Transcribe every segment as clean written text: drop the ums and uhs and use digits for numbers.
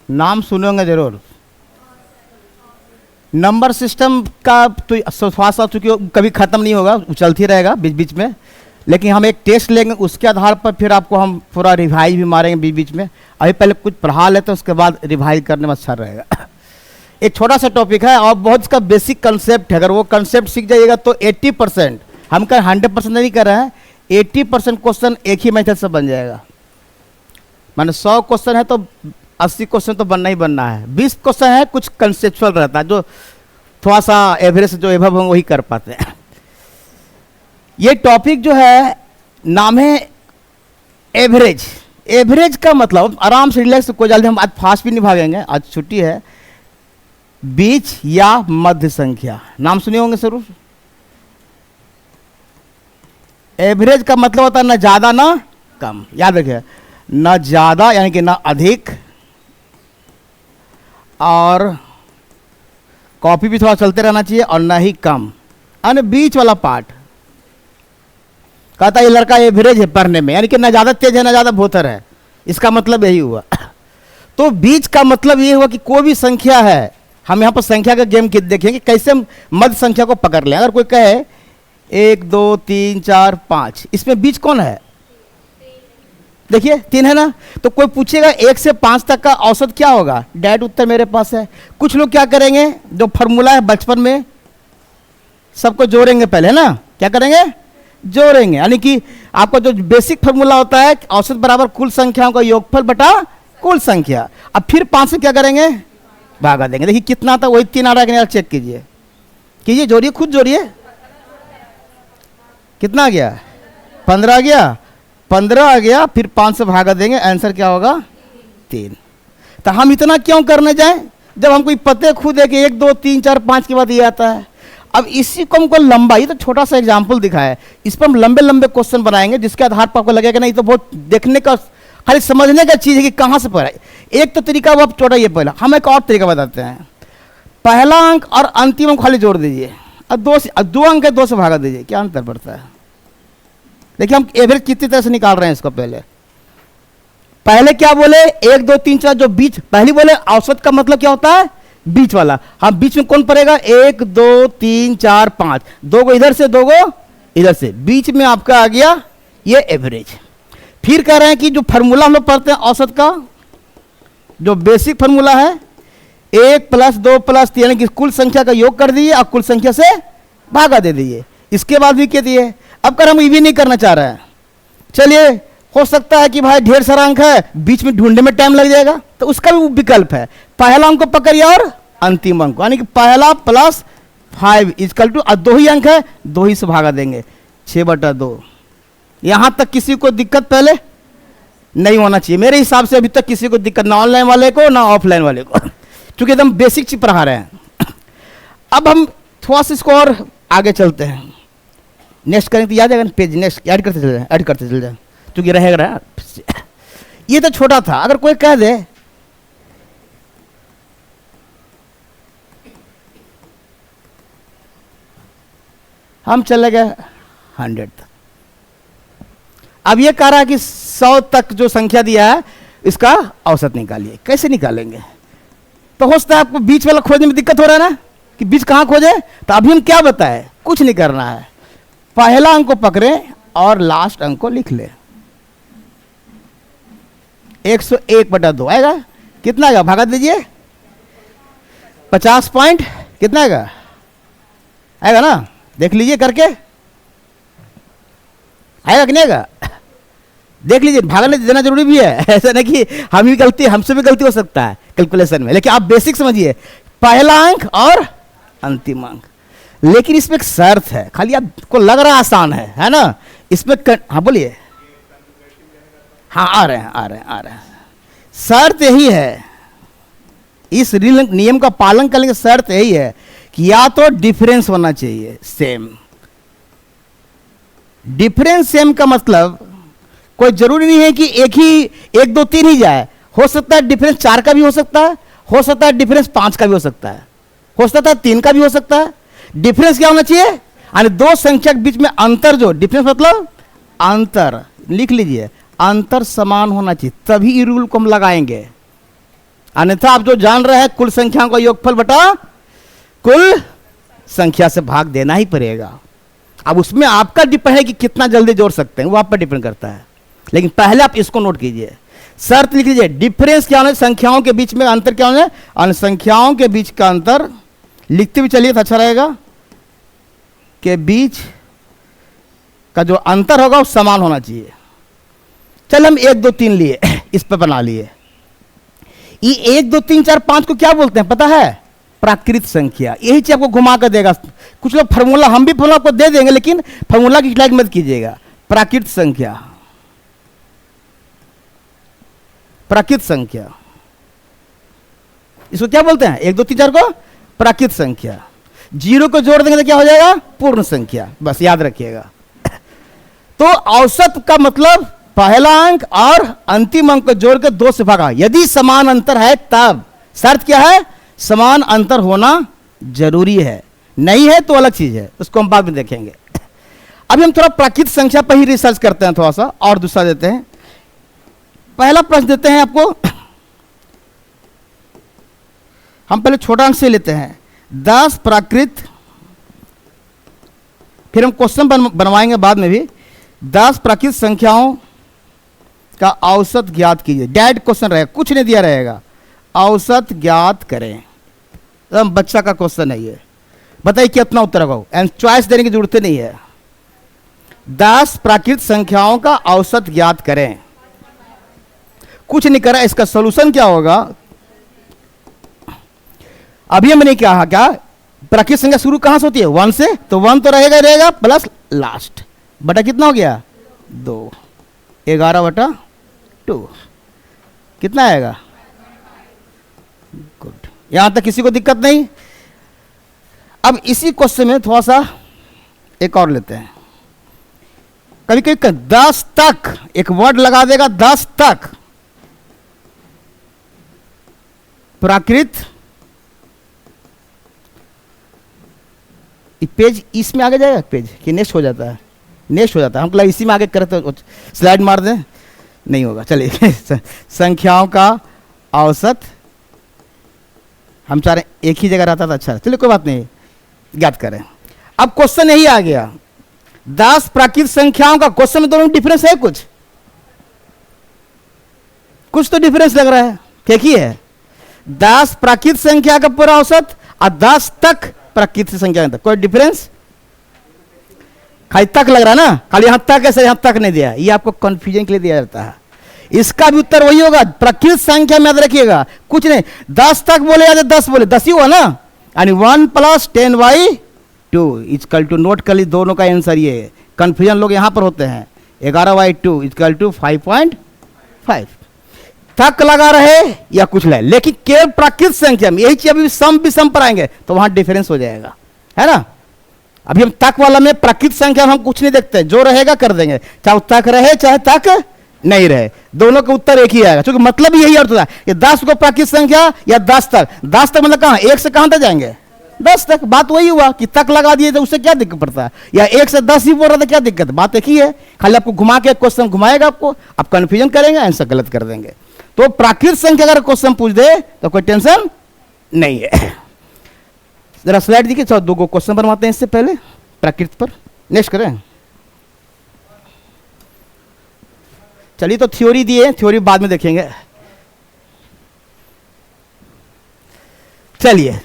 नाम सुने होंगे जरूर। नंबर सिस्टम का तो थोड़ा सा चूंकि कभी ख़त्म नहीं होगा, चलती रहेगा बीच बीच में, लेकिन हम एक टेस्ट लेंगे, उसके आधार पर फिर आपको हम पूरा रिवाइज भी मारेंगे बीच बीच में। अभी पहले कुछ पढ़ा लेते हैं, उसके बाद रिवाइज करने में अच्छा रहेगा। एक छोटा सा टॉपिक है और बहुत इसका बेसिक कंसेप्ट है, अगर वो कंसेप्ट सीख जाइएगा तो 80%, हम कह 100% नहीं कर रहे हैं, 80% क्वेश्चन एक ही मेथड से बन जाएगा। माने 100 क्वेश्चन है तो 80 क्वेश्चन तो बनना ही बनना है। 20 क्वेश्चन है कुछ कंसेप्चुअल रहता है, जो थोड़ा सा एवरेज जो एवब हम वही कर पाते हैं। ये टॉपिक जो है नाम है एवरेज। एवरेज का मतलब आराम से रिलैक्स, कोई जल्दी, हम आज फास्ट भी नहीं भागेंगे, आज छुट्टी है। बीच या मध्य संख्या, नाम सुने होंगे जरूर। एवरेज का मतलब होता है ना ज्यादा ना कम, याद रखिए, ना ज्यादा यानी कि ना अधिक, और कॉपी भी थोड़ा चलते रहना चाहिए, और ना ही कम, यानी बीच वाला पार्ट। कहता ये लड़का एवरेज है पढ़ने में, यानी कि ना ज्यादा तेज है ना ज्यादा भोतर है, इसका मतलब यही हुआ। तो बीच का मतलब ये हुआ कि कोई भी संख्या है, हम यहाँ पर संख्या का गेम देखेंगे कैसे हम मध्य संख्या को पकड़ लें। अगर कोई कहे 1 2 3 4 5, इसमें बीच कौन है? देखिए 3 है ना। तो कोई पूछेगा 1 से 5 तक का औसत क्या होगा? डैड उत्तर मेरे पास है। कुछ लोग क्या करेंगे, जो फॉर्मूला है बचपन में सबको जोड़ेंगे पहले, है ना, क्या करेंगे, जोड़ेंगे, यानी कि आपका जो बेसिक फॉर्मूला होता है औसत बराबर कुल संख्याओं का योगफल बटा कुल संख्या। अब फिर 5 से क्या करेंगे, भागा देंगे। देखिए कितना था, वही 3 आ रहा है कि नहीं, चेक कीजिए, कीजिए, जोड़िए, खुद जोड़िए, कितना आ गया, 15 आ गया, 15 आ गया, फिर 5 से भागा देंगे, आंसर क्या होगा, 3। तो हम इतना क्यों करने जाएं जब हमको पते खुद है कि 1 2 3 4 5 के बाद ये आता है। अब इसी को हमको लंबा, ये तो छोटा सा एग्जाम्पल दिखाया है, इस पर हम लंबे लंबे क्वेश्चन बनाएंगे, जिसके आधार पर आपको लगेगा नहीं तो बहुत देखने का, खाली समझने का चीज़ है कि कहाँ से पढ़ा। एक तो तरीका वो छोटा, ये पहला, हम एक और तरीका बताते हैं। पहला अंक और अंतिम अंक खाली जोड़ दीजिए, और 2 अंक है 2 से भागा दीजिए, क्या अंतर पड़ता है। देखिए हम एवरेज कितनी तरह से निकाल रहे हैं इसको। पहले क्या बोले, 1 2 3 4, जो बीच पहली बोले औसत का मतलब क्या होता है, बीच वाला। हाँ, बीच में कौन पड़ेगा, 1 2 3 4 5, 2 गो इधर से 2 गो इधर से, बीच में आपका आ गया ये एवरेज। फिर कह रहे हैं कि जो फार्मूला हम लोग पढ़ते हैं औसत का, जो बेसिक फार्मूला है 1 + 2 + 3, यानी कि कुल संख्या का योग कर दीजिए और कुल संख्या से भागा दे दीजिए। इसके बाद भी क्या दिए, अब कर हम ये भी नहीं करना चाह रहे हैं, चलिए हो सकता है कि भाई ढेर सारा अंक है, बीच में ढूंढने में टाइम लग जाएगा, तो उसका भी विकल्प है। पहला अंक को पकड़िए और अंतिम अंक, यानी कि पहला + 5 = 2 ही अंक है, 2 ही से भागा देंगे, 6/2। यहां तक किसी को दिक्कत पहले नहीं होना चाहिए मेरे हिसाब से। अभी तक किसी को दिक्कत, ना ऑनलाइन वाले को ना ऑफलाइन वाले को, क्योंकि एकदम बेसिक चीज पढ़ा रहे हैं। अब हम थोड़ा सा इसको और आगे चलते हैं, नेक्स्ट करेंगे तो याद आएगा पेज, नेक्स्ट ऐड करते चल जाए, ऐड करते चल जाए, क्योंकि रहेगा। ये तो छोटा था। अगर कोई कह दे हम चले गए 100 तक, अब ये कह रहा है कि 100 तक जो संख्या दिया है इसका औसत निकालिए। कैसे निकालेंगे, तो हो सकता है आपको बीच वाला खोजने में दिक्कत हो रहा है ना, कि बीच कहाँ खोजे। तो अभी हम क्या बताएं, कुछ नहीं करना है, पहला अंक को पकड़े और लास्ट अंक को लिख ले। 101/2 आएगा, कितना आएगा, भागा दीजिए, 50 पॉइंट कितना आएगा, आएगा ना, देख लीजिए करके, आएगा कि नहीं आएगा, देख लीजिए, भागने देना जरूरी भी है। ऐसा नहीं कि हम ही गलती, हमसे भी गलती हो सकता है कैलकुलेशन में, लेकिन आप बेसिक समझिए, पहला अंक और अंतिम अंक। लेकिन इसमें एक शर्त है, खाली आपको लग रहा आसान है ना, इसमें हाँ बोलिए, हाँ आ रहे हैं। शर्त यही है, इस नियम का पालन करने की शर्त यही है कि या तो डिफरेंस होना चाहिए सेम। डिफरेंस सेम का मतलब कोई जरूरी नहीं है कि एक ही 1 2 3 ही जाए, हो सकता है डिफरेंस 4 का भी हो सकता है, हो सकता है डिफरेंस 5 का भी हो सकता है, हो सकता है 3 का भी हो सकता है। डिफरेंस क्या होना चाहिए, यानी दो संख्या के बीच में अंतर, जो डिफरेंस मतलब अंतर, लिख लीजिए, अंतर समान होना चाहिए, तभी रूल को हम लगाएंगे। अन्यथा आप जो जान रहे हैं कुल संख्याओं का योगफल बटा कुल संख्या से भाग देना ही पड़ेगा। अब उसमें आपका डिपेंड है कि कितना जल्दी जोड़ सकते हैं, वो आप पर डिपेंड करता है। लेकिन पहले आप इसको नोट कीजिए, शर्त लिख लीजिए, डिफरेंस क्या होना है, संख्याओं के बीच में अंतर क्या होना है, अन्य संख्याओं के बीच का अंतर लिखते भी चलिए तो अच्छा रहेगा, के बीच का जो अंतर होगा वो समान होना चाहिए। चल हम 1 2 3 लिए, इस पर बना लिए। ये 1 2 3 4 5 को क्या बोलते हैं पता है? प्राकृत संख्या। यही चीज आपको घुमा कर देगा। कुछ लोग फार्मूला, हम भी फार्मूला आपको दे देंगे लेकिन फार्मूला की लाइक मत कीजिएगा। प्राकृत संख्या, प्राकृत संख्या इसको क्या बोलते हैं? 1 2 3 4 को प्राकृत संख्या। 0 को जोड़ देंगे तो क्या हो जाएगा? पूर्ण संख्या। बस याद रखिएगा। तो औसत का मतलब पहला अंक और अंतिम अंक को जोड़कर 2 से भागा, यदि समान अंतर है तब। शर्त क्या है? समान अंतर होना जरूरी है, नहीं है तो अलग चीज है, उसको हम बाद में देखेंगे। अभी हम थोड़ा प्राकृत संख्या पर ही रिसर्च करते हैं, थोड़ा सा और दूसरा देते हैं। पहला प्रश्न देते हैं आपको, हम पहले छोटा अंक से लेते हैं। 10 प्राकृत, फिर हम क्वेश्चन बनवाएंगे बाद में भी। 10 प्राकृत संख्याओं का औसत ज्ञात कीजिए। डायरेक्ट क्वेश्चन रहेगा, कुछ नहीं दिया रहेगा, औसत ज्ञात करें। एकदम बच्चा का क्वेश्चन है ये। बताइए कितना उत्तर होगा, एंड चॉइस देने की जरूरत नहीं है। 10 प्राकृत संख्याओं का औसत ज्ञात करें। कुछ नहीं करा, इसका सॉल्यूशन क्या होगा? अभी हमने कहा क्या, प्राकृत संख्या शुरू कहां से होती है? 1 से, तो 1 तो रहेगा रहेगा प्लस लास्ट बटा कितना हो गया? 2, 11/2 कितना आएगा? गुड, यहां तक किसी को दिक्कत नहीं। अब इसी क्वेश्चन में थोड़ा सा एक और लेते हैं। कभी कभी 10 तक एक वर्ड लगा देगा, 10 तक प्राकृत, पेज इसमें आगे जाएगा पेज कि नेक्स्ट हो जाता है? नेक्स्ट हो जाता है। हमको लगा इसी में आगे करते तो स्लाइड मार दें, नहीं होगा। चलिए संख्याओं का औसत, हम चाह रहे एक ही जगह रहता था, अच्छा चलिए कोई बात नहीं, ज्ञात करें। अब क्वेश्चन यही आ गया, 10 प्राकृत संख्याओं का। क्वेश्चन में दोनों में डिफरेंस है, कुछ तो डिफरेंस लग रहा है। क्या है? 10 प्राकृत संख्या का पूरा औसत और 10 तक प्राकृत संख्या का कोई डिफरेंस? खाली तक लग रहा है ना, खाली यहां तक ऐसे, यहां तक नहीं दिया, ये आपको कंफ्यूजन के लिए दिया जाता है। इसका भी उत्तर वही होगा, प्राकृत संख्या में याद रखिएगा, कुछ नहीं। 10 तक बोले या 10 बोले, 10 ही हुआ ना। यानी 1 + 10/2 इक्वल टू, नोट कर ली दोनों का आंसर ये। कंफ्यूजन लोग यहां पर होते हैं। 11/2 इक्वल टू 5.5 तक लगा रहे या कुछ ले, लेकिन केवल प्राकृत संख्या में यही चीज अभी सम पर आएंगे तो वहां डिफरेंस हो जाएगा, है ना। अभी हम तक वाला में प्राकृत संख्या में हम कुछ नहीं देखते, जो रहेगा कर देंगे, चाहे तक रहे चाहे तक नहीं रहे, दोनों का उत्तर एक ही आएगा। क्योंकि मतलब यही अर्थ होता है, ये 10 को प्राकृत संख्या या 10 तक। 10 तक मतलब कहां? 1 से कहां तक जाएंगे? 10 तक। बात वही हुआ कि तक लगा दिए तो उससे क्या दिक्कत पड़ता है, या 1 से 10 ही बोल रहा था, क्या दिक्कत? बात एक ही है, खाली आपको घुमा के क्वेश्चन घुमाएगा, आपको आप कंफ्यूजन करेंगे, आंसर गलत कर देंगे। तो प्राकृत संख्या अगर क्वेश्चन पूछ दे तो कोई टेंशन नहीं है। जरा स्लाइड देखिए, चलो 2 क्वेश्चन बनवाते हैं इससे पहले प्राकृत पर। नेक्स्ट करें। चलिए तो थ्योरी दिए, थ्योरी बाद में देखेंगे। चलिए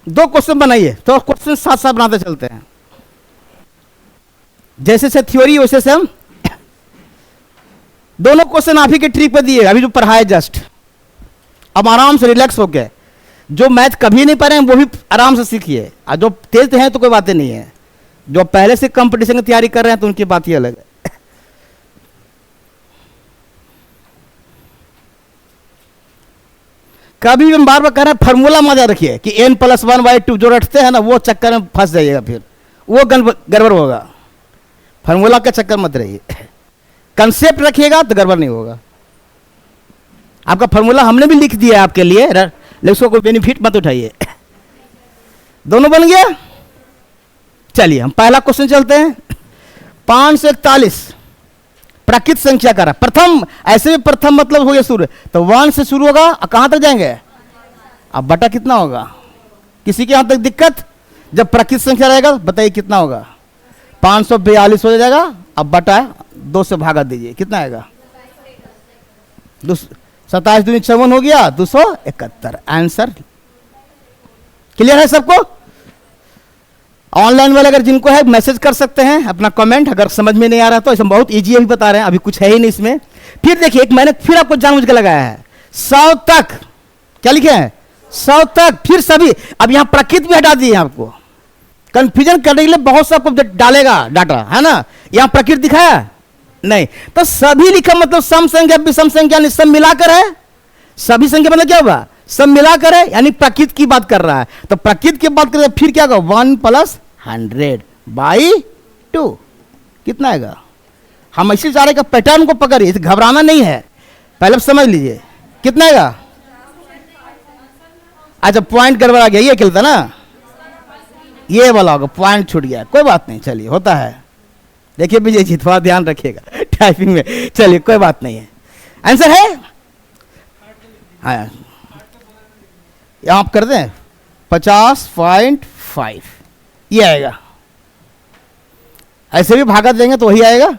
2 क्वेश्चन बनाइए, तो क्वेश्चन साथ साथ बनाते चलते हैं। जैसे से थ्योरी वैसे से हम दोनों क्वेश्चन आप ही के ट्रिक पर दिए, अभी जो पढ़ाए जस्ट। अब आराम से रिलैक्स होके, जो मैथ कभी नहीं पढ़े हैं वो भी आराम से सीखिए, और जो तेज हैं तो कोई बातें नहीं है, जो पहले से कंपटीशन की तैयारी कर रहे हैं तो उनकी बात ही अलग है। कभी भी हम बार बार कह रहे हैं फार्मूला मजा रखिए कि n + 1/2 जो रटते हैं ना, वो चक्कर में फंस जाइएगा, फिर वो गड़बड़ होगा। फार्मूला का चक्कर मत रहिए, कंसेप्ट रखिएगा तो गड़बड़ नहीं होगा। आपका फार्मूला हमने भी लिख दिया है आपके लिए, लेकिन उसको कोई बेनिफिट मत उठाइए। दोनों बन गया। चलिए हम पहला क्वेश्चन चलते हैं। 541 प्राकृत संख्या का रहा प्रथम, ऐसे भी प्रथम मतलब हो गया शुरू, तो 1 से शुरू होगा और कहां तक जाएंगे, अब बटा कितना होगा, किसी के यहां तक दिक्कत, जब प्राकृत संख्या रहेगा बताइए कितना होगा, 542 हो जाएगा, अब बटा 2 से भागा दीजिए, कितना आएगा, 27 दूनी 54 हो गया, 271। आंसर क्लियर है सबको? ऑनलाइन वाले अगर जिनको है मैसेज कर सकते हैं अपना कमेंट, अगर समझ में नहीं आ रहा तो इसमें बहुत इजी अभी बता रहे हैं, अभी कुछ है ही नहीं इसमें। फिर देखिए एक मैंने फिर आपको जानबूझ के लगाया है 100 तक, क्या लिखे हैं 100 तक, फिर सभी, अब यहां प्रकृति भी हटा दिए आपको, कंफ्यूजन करने के लिए बहुत सा आपको डालेगा डाटा, है ना, यहां प्रकृति दिखाया नहीं, तो सभी लिखा मतलब सम संख्या विषम संख्या सब मिलाकर है, सभी संख्या मतलब क्या होगा, सब मिलाकर है, यानी प्रकृति की बात कर रहा है, तो प्रकृति की बात करें फिर क्या होगा 1 + 100/2 कितना आएगा, हम इसी सारे का पैटर्न को पकड़िए, घबराना नहीं है, पहले समझ लीजिए कितना आएगा। अच्छा पॉइंट गड़बड़ा गया, ये खेलता ना, ये वाला होगा, पॉइंट छूट गया, कोई बात नहीं, चलिए होता है, देखिए विजय जी थोड़ा ध्यान रखिएगा टाइपिंग में, चलिए कोई बात नहीं है। आंसर है हाँ, आप कर दें 50.5 ये आएगा, ऐसे भी भागा देंगे तो वही आएगा।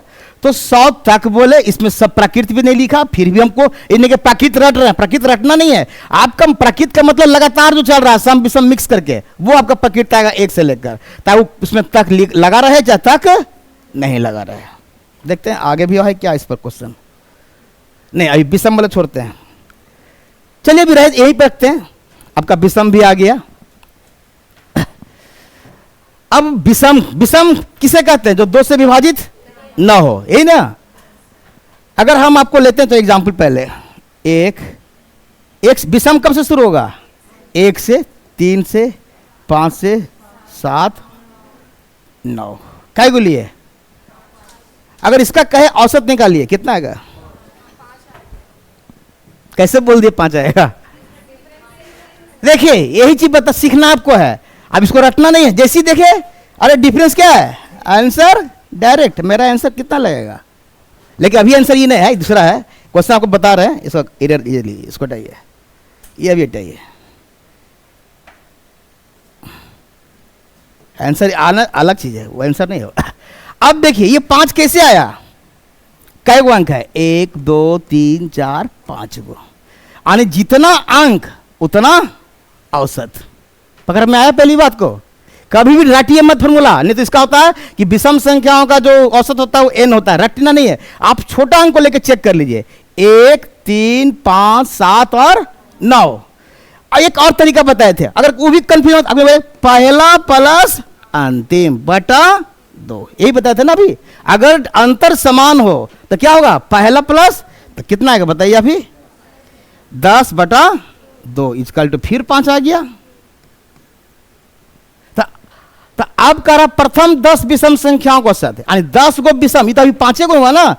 तो 100 तक बोले, इसमें सब प्रकृति भी नहीं लिखा, फिर भी हमको इन्हें के प्रकृति रट रहे हैं, प्रकृति रटना नहीं है आपका, प्रकृति का मतलब लगातार जो चल रहा है सम विषम मिक्स करके, वो आपका प्रकृति आएगा 1 से लेकर, ताकि उसमें तक लगा रहे चाहे तक नहीं लगा रहे। देखते हैं आगे भी है क्या इस पर क्वेश्चन, नहीं अभी विषम वाले छोड़ते हैं, चलिए अभी रहे यही पर रखते हैं, आपका विषम भी आ गया। अब विषम, विषम किसे कहते हैं, जो 2 से विभाजित ना हो, यही ना। अगर हम आपको लेते हैं तो एग्जाम्पल पहले एक विषम कब से शुरू होगा, 1 से 3 से 5 से 7 9, काय को लिए, अगर इसका कहे औसत निकालिए कितना आएगा, कैसे बोल दिए 5 आएगा, देखिए यही चीज बता सीखना आपको है, अब इसको रटना नहीं है, जैसी देखे अरे डिफरेंस क्या है, आंसर डायरेक्ट मेरा आंसर कितना लगेगा, लेकिन अभी आंसर ये नहीं है, दूसरा है क्वेश्चन आपको बता रहे हैं, इसको इधर ये लीजिए, इसको हटाइए, ये अभी हटाइए, आंसर आना अलग चीज है, वो आंसर नहीं होगा। अब देखिए ये 5 कैसे आया, कै गो अंक है, 1 2 3 4 5 गो, यानी जितना अंक उतना औसत, पकड़ में आया पहली बात को, कभी भी रटिए मत फॉर्मूला, नहीं तो इसका होता है कि विषम संख्याओं का जो औसत होता है वो n होता है, रटना नहीं है, आप छोटा अंक को लेकर चेक कर लीजिए, 1 3 5 7 और 9। एक और तरीका बताए थे, अगर वो भी कंफ्यूज हो, पहला प्लस अंतिम बटा 2, यही बताए थे ना अभी, अगर अंतर समान हो तो क्या होगा, पहला प्लस तो कितना आएगा बताइए, अभी 10/2 इक्वल टू फिर 5 आ गया। तो अब कह रहा प्रथम 10 विषम संख्याओं को साथ, यानी 10 गो विषम, ये तो अभी 5 को होगा ना,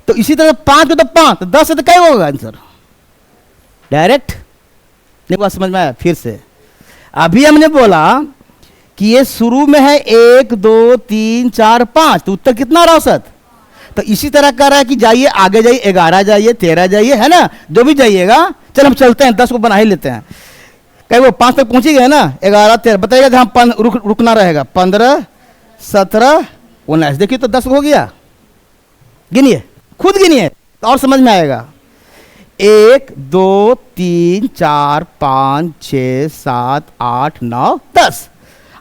तो इसी तरह 5 को तो 5 तो 10 से तो क्या होगा आंसर, डायरेक्ट नहीं बात समझ में आया। फिर से अभी हमने बोला कि ये शुरू में है 1 2 3 4 5, तो उत्तर कितना रहा औसत, तो इसी तरह कह रहा है कि जाइए आगे जाइए, 11 जाइए 13 जाइए, है ना, जो भी जाइएगा, चल हम चलते हैं 10 को बना ही लेते हैं, कहीं वो 5 तक पहुंची गए ना, 11 13 बताइएगा जहां रुकना रहेगा, 15 17 19, देखिए तो 10 हो गया, गिनिए खुद गिनिए तो और समझ में आएगा, 1 2 3 4 5 6 7 8 9 10।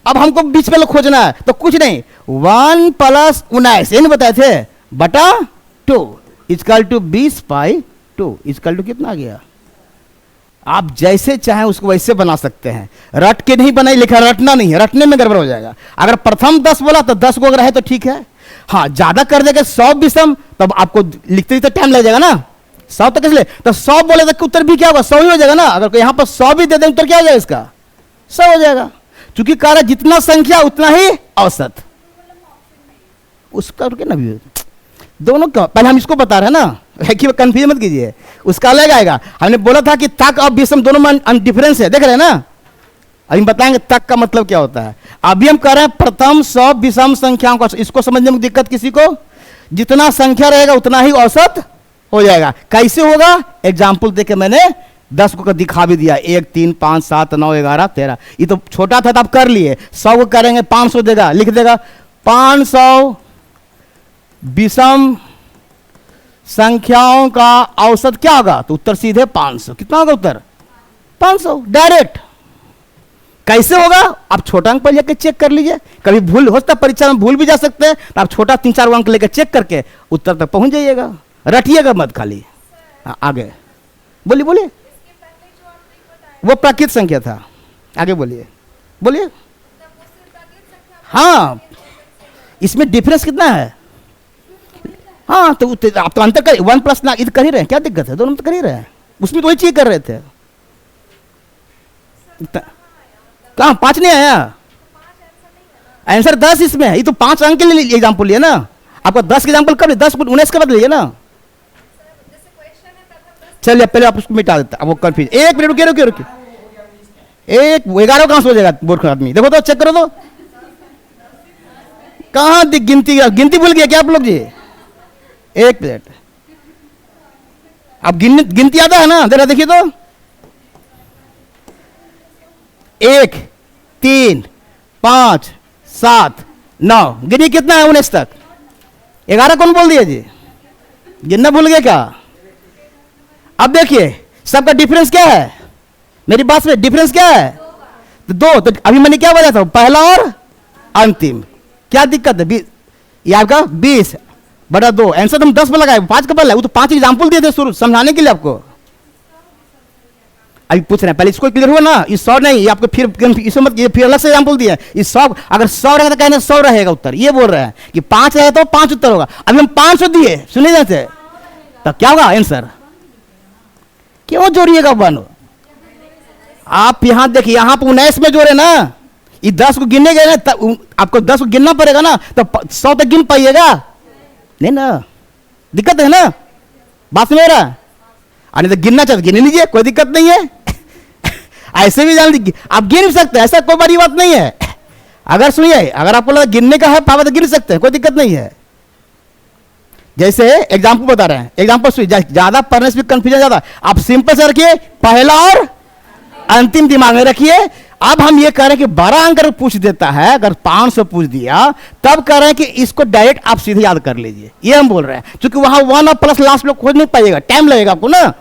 अब हमको बीच में खोजना है, तो कुछ नहीं 1 + 19 ये नहीं बताए थे बटा 2 इक्वल टू 20/2 इक्वल टू कितना आ गया। आप जैसे चाहें उसको वैसे बना सकते हैं, रट के नहीं बनाई, लिखा रटना नहीं है, रटने में गड़बड़ हो जाएगा। अगर प्रथम 10 बोला तो 10 को अगर है तो ठीक है, हाँ ज्यादा कर देगा 100 विषम तब आपको लिखते ही तो टाइम लग जाएगा ना, 100 तक इसलिए तो 100 बोले तो उत्तर भी क्या होगा 100 ही हो जाएगा ना, अगर यहाँ पर 100 भी दे दें उत्तर क्या हो जाएगा इसका 100 हो जाएगा, चूंकि कह रहा जितना संख्या उतना ही औसत, उसका ना भी दोनों का पहले हम इसको बता रहे हैं ना कि कंफ्यूज मत कीजिए, उसका अलग आएगा। हमने बोला था कि तक और विषम दोनों में डिफरेंस है, देख रहे हैं ना, अभी बताएंगे तक का मतलब क्या होता है। अभी हम कह रहे हैं प्रथम 100 विषम संख्याओं का, इसको समझने में दिक्कत किसी को, जितना संख्या रहेगा उतना ही औसत हो जाएगा। कैसे होगा? एग्जाम्पल देके मैंने 10 को दिखा भी दिया, 1 3 5 7 9 11 13। ये तो छोटा था तो आप कर लिए। 100 को करेंगे 500 देगा, लिख देगा 500 विषम संख्याओं का औसत क्या होगा? तो उत्तर सीधे 500। कितना होगा उत्तर? 500 डायरेक्ट। कैसे होगा? आप छोटा अंक पर लेकर चेक कर लीजिए, कभी भूल हो सकता है, परीक्षा में भूल भी जा सकते हैं, तो आप छोटा 3-4 अंक लेकर चेक करके उत्तर तक पहुंच जाइएगा, रटिएगा मत खाली। आगे बोलिए बोलिए। वो प्राकृत संख्या था। आगे बोलिए बोलिए। हाँ, इसमें डिफरेंस कितना है? हाँ, तो आप तो अंतर कर 1 प्लस ना, इधर कर ही रहे हैं, क्या दिक्कत है? दोनों तो कर ही रहे हैं, उसमें तो वही चीज कर रहे थे। कहाँ 5 नहीं आया? आंसर 10 इसमें है। ये तो 5 अंक के लिए एग्जाम्पल लिए ना, आपका 10 के एग्जाम्पल कब? 10 को 19 के बाद लीजिए ना। चलिए पहले आप उसको मिटा देता, अब वो कंफ्यूज। 1 मिनट रुकिए रुकिए रुकिए। 11 कहां से हो जाएगा मूर्ख आदमी? देखो तो, चेक करो तो, कहां गिनती भूल गया क्या आप लोग जी? 1 मिनट। अब गिनती आता है ना, जरा देखिए तो। 1 3 5 7 9, गिनिए कितना है 19 तक? 11 कौन बोल दिया जी? गिनना भूल गए क्या? अब देखिए सबका डिफरेंस क्या है? मेरी बात में डिफरेंस क्या है? तो 2। तो अभी मैंने क्या बोला था? पहला और अंतिम। क्या दिक्कत है? ये आपका 20 बटा 2। आंसर तुम 10 पर लगाए, 5 का पहले, वो तो 5 एग्जाम्पल दिए थे शुरू समझाने के लिए आपको। अभी पूछ रहे हैं, पहले इसको क्लियर हुआ ना? ये 100 नहीं, ये आपको फिर इसमें मत, ये फिर अलग से एग्जाम्पल दिया। ये 100, अगर 100 रहेगा तो कहना 100 रहेगा उत्तर। ये बोल रहे हैं कि 5 रहेगा तो 5 उत्तर होगा। अभी हम 500 दिए, सुनिए जैसे, तब क्या होगा आंसर? क्यों जोड़िएगा 1? आप यहां देखिए, यहां पर 19 में जोड़े ना, ये 10 को गिनने गए ना, आपको 10 को गिनना पड़ेगा ना, तो 100 तक गिन पाइएगा नहीं ना? दिक्कत है ना? बात समझ रहा है? अरे तो गिनना चाहिए, गिन लीजिए, कोई दिक्कत नहीं है। ऐसे भी जान लीजिए, आप गिन सकते हैं, ऐसा कोई बड़ी बात नहीं है। अगर सुनिए, अगर आपको लगा गिनने का है पावर तो गिन सकते हैं, कोई दिक्कत नहीं है। जैसे एग्जाम्पल बता रहे हैं, एग्जाम्पल सुनिए, ज्यादा पढ़ने से भी कंफ्यूजन ज्यादा। आप सिंपल से रखिए, पहला और अंतिम दिमाग में रखिए। अब हम ये कह रहे हैं कि 12 अंक अगर पूछ देता है, अगर 500 पूछ दिया, तब कह रहे हैं कि इसको डायरेक्ट आप सीधे याद कर लीजिए। ये हम बोल रहे हैं, क्योंकि वहां 1 और प्लस लास्ट में खोज नहीं पाइएगा, टाइम लगेगा आपको ना।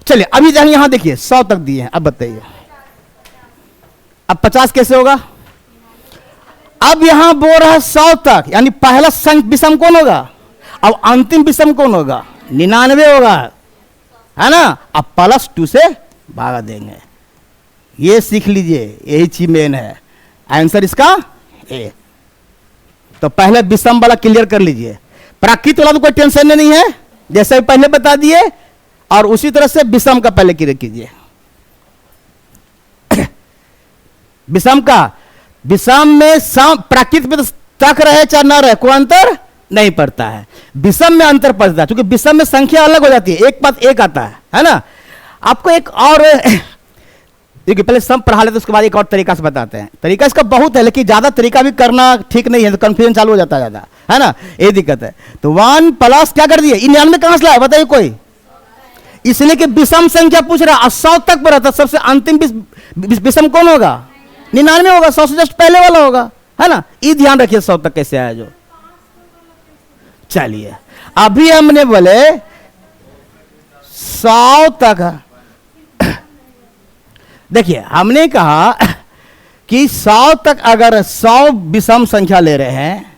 चलिए अभी जान, यहां देखिए 100 तक दिए हैं। अब बताइए, अब 50 कैसे होगा? अब यहां बोल रहा है 100 तक, यानी पहला विषम कौन होगा? अब अंतिम विषम कौन होगा? 99 होगा, है ना? अब +2 से भागा देंगे। ये सीख लीजिए, यही चीज मेन है। आंसर इसका ए। तो पहले विषम वाला क्लियर कर लीजिए, प्राकृत वाला तो कोई टेंशन नहीं है, जैसे पहले बता दिए, और उसी तरह से विषम का पहले क्लियर कीजिए। विषम का, विषम में प्राकृत में तो तक रहे चाहे ना रहे, कोई अंतर नहीं पड़ता है। विषम में अंतर पड़ता है, क्योंकि विषम में संख्या अलग हो जाती है, एक बाद एक आता है ना? आपको एक और देखिए, पहले सम पढ़ा लेते, उसके बाद एक और तरीका से बताते हैं। तरीका इसका बहुत है, लेकिन ज्यादा तरीका भी करना ठीक नहीं है, तो कंफ्यूजन चालू हो जाता है ज्यादा, है ना? ये दिक्कत है। तो 1 प्लस क्या कर दिए? 99 कहां से लाया बताइए कोई? इसलिए कि विषम संख्या पूछ रहा है, 100 तक पर था, सबसे अंतिम विषम कौन होगा? 99 होगा, 100 से जस्ट पहले वाला होगा, है ना? ये ध्यान रखिए 100 तक कैसे आया जो। चलिए अभी हमने बोले 100 तक, देखिए हमने कहा कि 100 तक अगर 100 विषम संख्या ले रहे हैं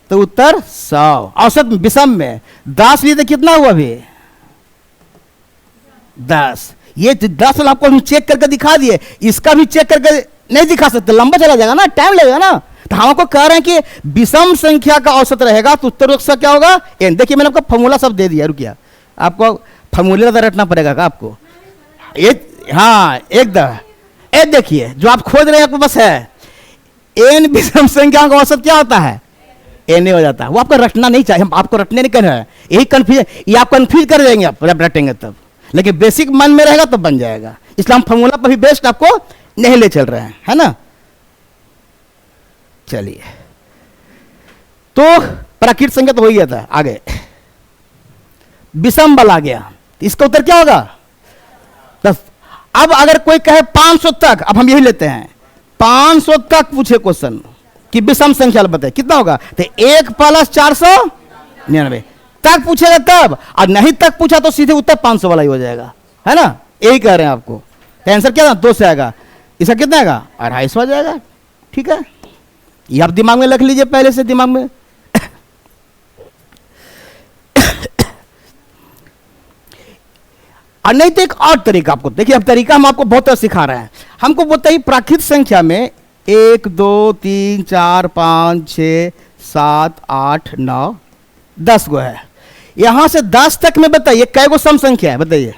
तो उत्तर 100 औसत विषम में। 10 लिए तो कितना हुआ अभी? 10। ये 10 आपको हम चेक करके दिखा दिए, इसका भी चेक करके नहीं दिखा सकते, लंबा चला जाएगा ना, टाइम लगेगा ना। तो हम आपको कह रहे हैं कि विषम संख्या का औसत रहेगा तो उत्तर क्या होगा? n। देखिए मैंने आपको फॉर्मूला सब दे दिया, रुकिए, आपको फॉर्मूला तो रटना पड़ेगा का आपको। हाँ एकदम, देखिए जो आप खोज रहे हैं आपको बस है, n विषम संख्या का औसत क्या होता है? n हो जाता है। वो आपको रटना नहीं चाहिए, हम आपको रटने नहीं कर रहे हैं, यही कंफ्यूज, ये आप कंफ्यूज कर देंगे आप जब रटेंगे तब, लेकिन बेसिक मन में रहेगा तो बन जाएगा। इसलिए हम फॉर्मूला पर भी बेस्ट आपको नहीं ले चल रहे हैं, है ना? चलिए, तो प्राकृत संख्या तो हो ही गया था। आगे विषम बल आ गया, इसका उत्तर क्या होगा? 10। अब अगर कोई कहे 500 तक, अब हम यही लेते हैं, 500 तक पूछे क्वेश्चन कि विषम संख्या बताए कितना होगा, तो 1 + 499 तक पूछेगा तब, और नहीं तक पूछा तो सीधे उत्तर 500 वाला ही हो जाएगा, है ना? यही कह रहे हैं आपको। तो आंसर क्या था? 2 से आएगा। इसका कितना आएगा? 250 आ जाएगा। ठीक है, ये आप दिमाग में रख लीजिए पहले से, दिमाग में। और नहीं तो एक और तरीका आपको देखिए, अब तरीका हम आपको बहुत सिखा रहे हैं। हमको बताइए प्राकृत संख्या में 1 2 3 4 5 6 7 8 9 10 गो है। यहां से 10 तक में बताइए कै गो सम संख्या है? बताइए।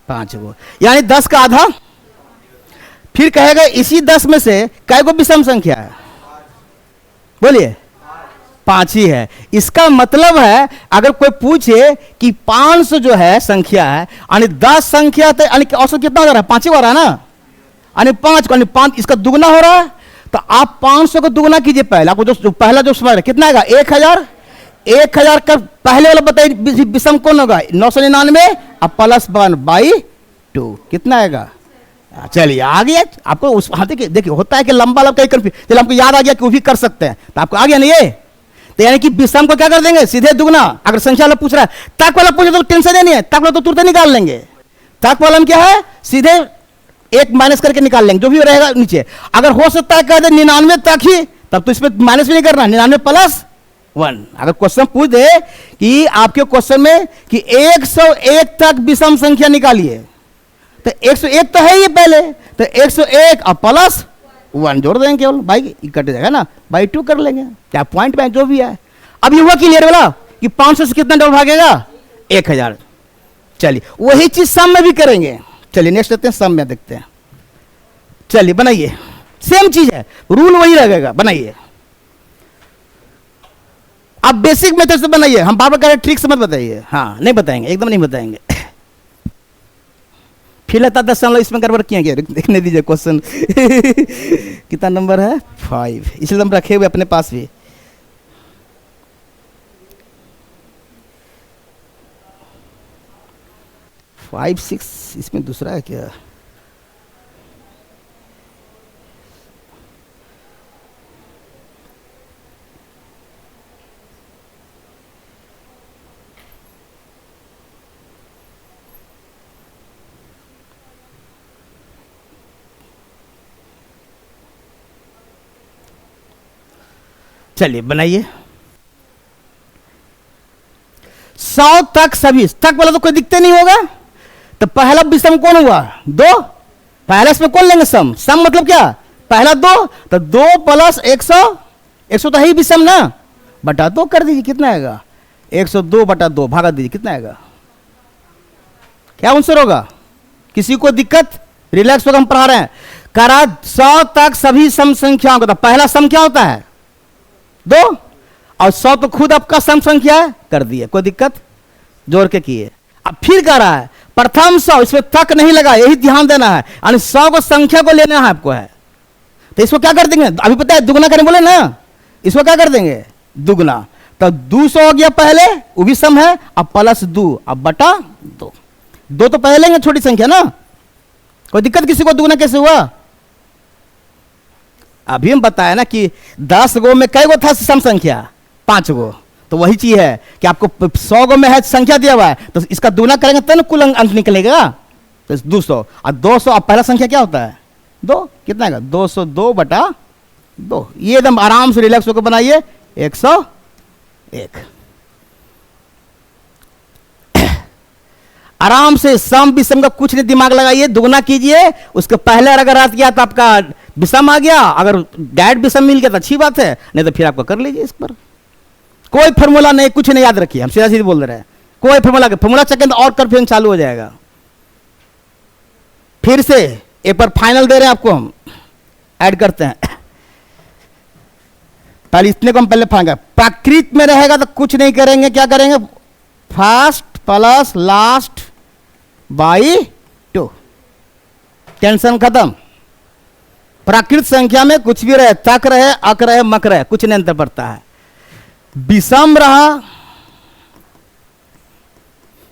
5 गो, यानी 10 का आधा। फिर कहेगा इसी 10 में से कै गो विषम संख्या है? बोलिए। 5 ही है। इसका मतलब है अगर कोई पूछे कि 500 जो है संख्या है, यानी 10 संख्या, तो यानी औसत कितना हो रहा है? 5 ही हो रहा है ना, यानी 5 को, यानी 5 इसका दुगना हो रहा है। तो आप 500 को दुगना कीजिए पहले, आपको जो पहला जो समझ रहा है कितना आएगा? 1000। 1000 का पहले वाला बताइए विषम कौन होगा? 999 और +1/2 कितना आएगा? चलिए आ गया आपको। उस हाँ देखिए होता है कि लंबा कहीं कंफ्यूज, चलिए हमको याद आ गया कि वो भी कर सकते हैं, तो आपको आ गया ना ये। तो यानी कि विषम को क्या कर देंगे? सीधे दुगना। अगर संख्या वाला पूछ रहा है, तक वाला पूछे तो टेंशन नहीं है, तक वाला तो तुरंत निकाल लेंगे। तक वाला हम क्या है? सीधे 1 माइनस करके निकाल लेंगे, जो भी रहेगा नीचे। अगर हो सकता है कह दे 99 तक ही, तब तो इसमें माइनस भी नहीं करना, 99 + 1। अगर क्वेश्चन पूछ दे कि आपके क्वेश्चन में कि 101 तक विषम संख्या निकालिए, तो 101 तो है ही पहले, तो 101 और +1 जोड़ देंगे, केवल भाई कट जाएगा ना, /2 कर लेंगे, क्या पॉइंट में जो भी है। अब ये हुआ क्लियर वाला कि 500 से कितना डबल भागेगा? 1000। चलिए वही चीज सम में भी करेंगे। चलिए नेक्स्ट लेते हैं, सम में देखते हैं। चलिए बनाइए, सेम चीज है, रूल वही रहेगा, बनाइए। आप बेसिक मेथड से बनाइए, हम बार बार कह रहे ट्रिक से मत बताइए। हाँ नहीं बताएंगे, एकदम नहीं बताएंगे। फिर लगता 10 साल इसमें गड़बड़ किया गया, देखने दीजिए क्वेश्चन। कितना नंबर है? 5, इसलिए हम रखे हुए अपने पास भी। फाइव 6 इसमें दूसरा है क्या? चलिए बनाइए। 100 तक सभी तक वाला तो कोई दिखते नहीं होगा, तो पहला विषम कौन हुआ? 2। पहले इसमें कौन लेंगे? सम। सम मतलब क्या? पहला 2, तो 2 + 100, 100 तो है ही विषम ना, बटा 2 कर दीजिए, कितना आएगा? 102/2 भागा दीजिए, कितना आएगा? क्या आंसर होगा? किसी को दिक्कत? रिलैक्स होगा, हम पढ़ा रहे हैं। करा 100 तक सभी सम संख्याओं का, तो पहला सम क्या होता है? 2, और 100 तो खुद आपका सम संख्या है, कर दिए, कोई दिक्कत? जोड़ के किए। अब फिर कह रहा है प्रथम 100, इसमें तक नहीं लगा, यही ध्यान देना है, यानी 100 को संख्या को लेना है आपको है। तो इसको क्या कर देंगे? अभी पता है दुगना करने बोले ना, इसको क्या कर देंगे? दुगना। तो 200 हो गया पहले, वो भी सम है, अब +2 अब बटा 2। 2 तो पहले लेंगे, छोटी संख्या ना, कोई दिक्कत किसी को? दुगना कैसे हुआ? अभी हम बताया ना कि 10 गो में कई गो था सम संख्या? 5 गो। तो वही चीज है कि आपको 100 गो में है संख्या दिया हुआ है, तो इसका दुगना करेंगे तब ना कुल अंक निकलेगा। तो 200 और 200, अब पहला संख्या क्या होता है? 2, कितना आएगा? 202/2। ये एकदम आराम से रिलैक्स होकर बनाइए। 101 आराम से, सम विषम का कुछ नहीं, दिमाग लगाइए, दुगना कीजिए, उसके पहले अगर आ गया तो आपका विषम आ गया, अगर डायरेक्ट विषम मिल गया तो अच्छी बात है, नहीं तो फिर आपको कर लीजिए। इस पर कोई फॉर्मूला नहीं, कुछ नहीं याद रखिए, हम सीधा सीधे बोल रहे हैं, कोई फॉर्मूला चेक तो और कंफ्यूजन चालू हो जाएगा। फिर से एक बार फाइनल दे रहे हैं आपको, हम ऐड करते हैं। पहले इतने को हम पहले फाएंगे, प्राकृत में रहेगा तो कुछ नहीं करेंगे, क्या करेंगे? फर्स्ट + लास्ट/2, टेंशन खत्म। प्राकृत संख्या में कुछ भी रहे, तक रहे, अक रहे, मक रहे, कुछ नहीं अंतर पड़ता है। विषम रहा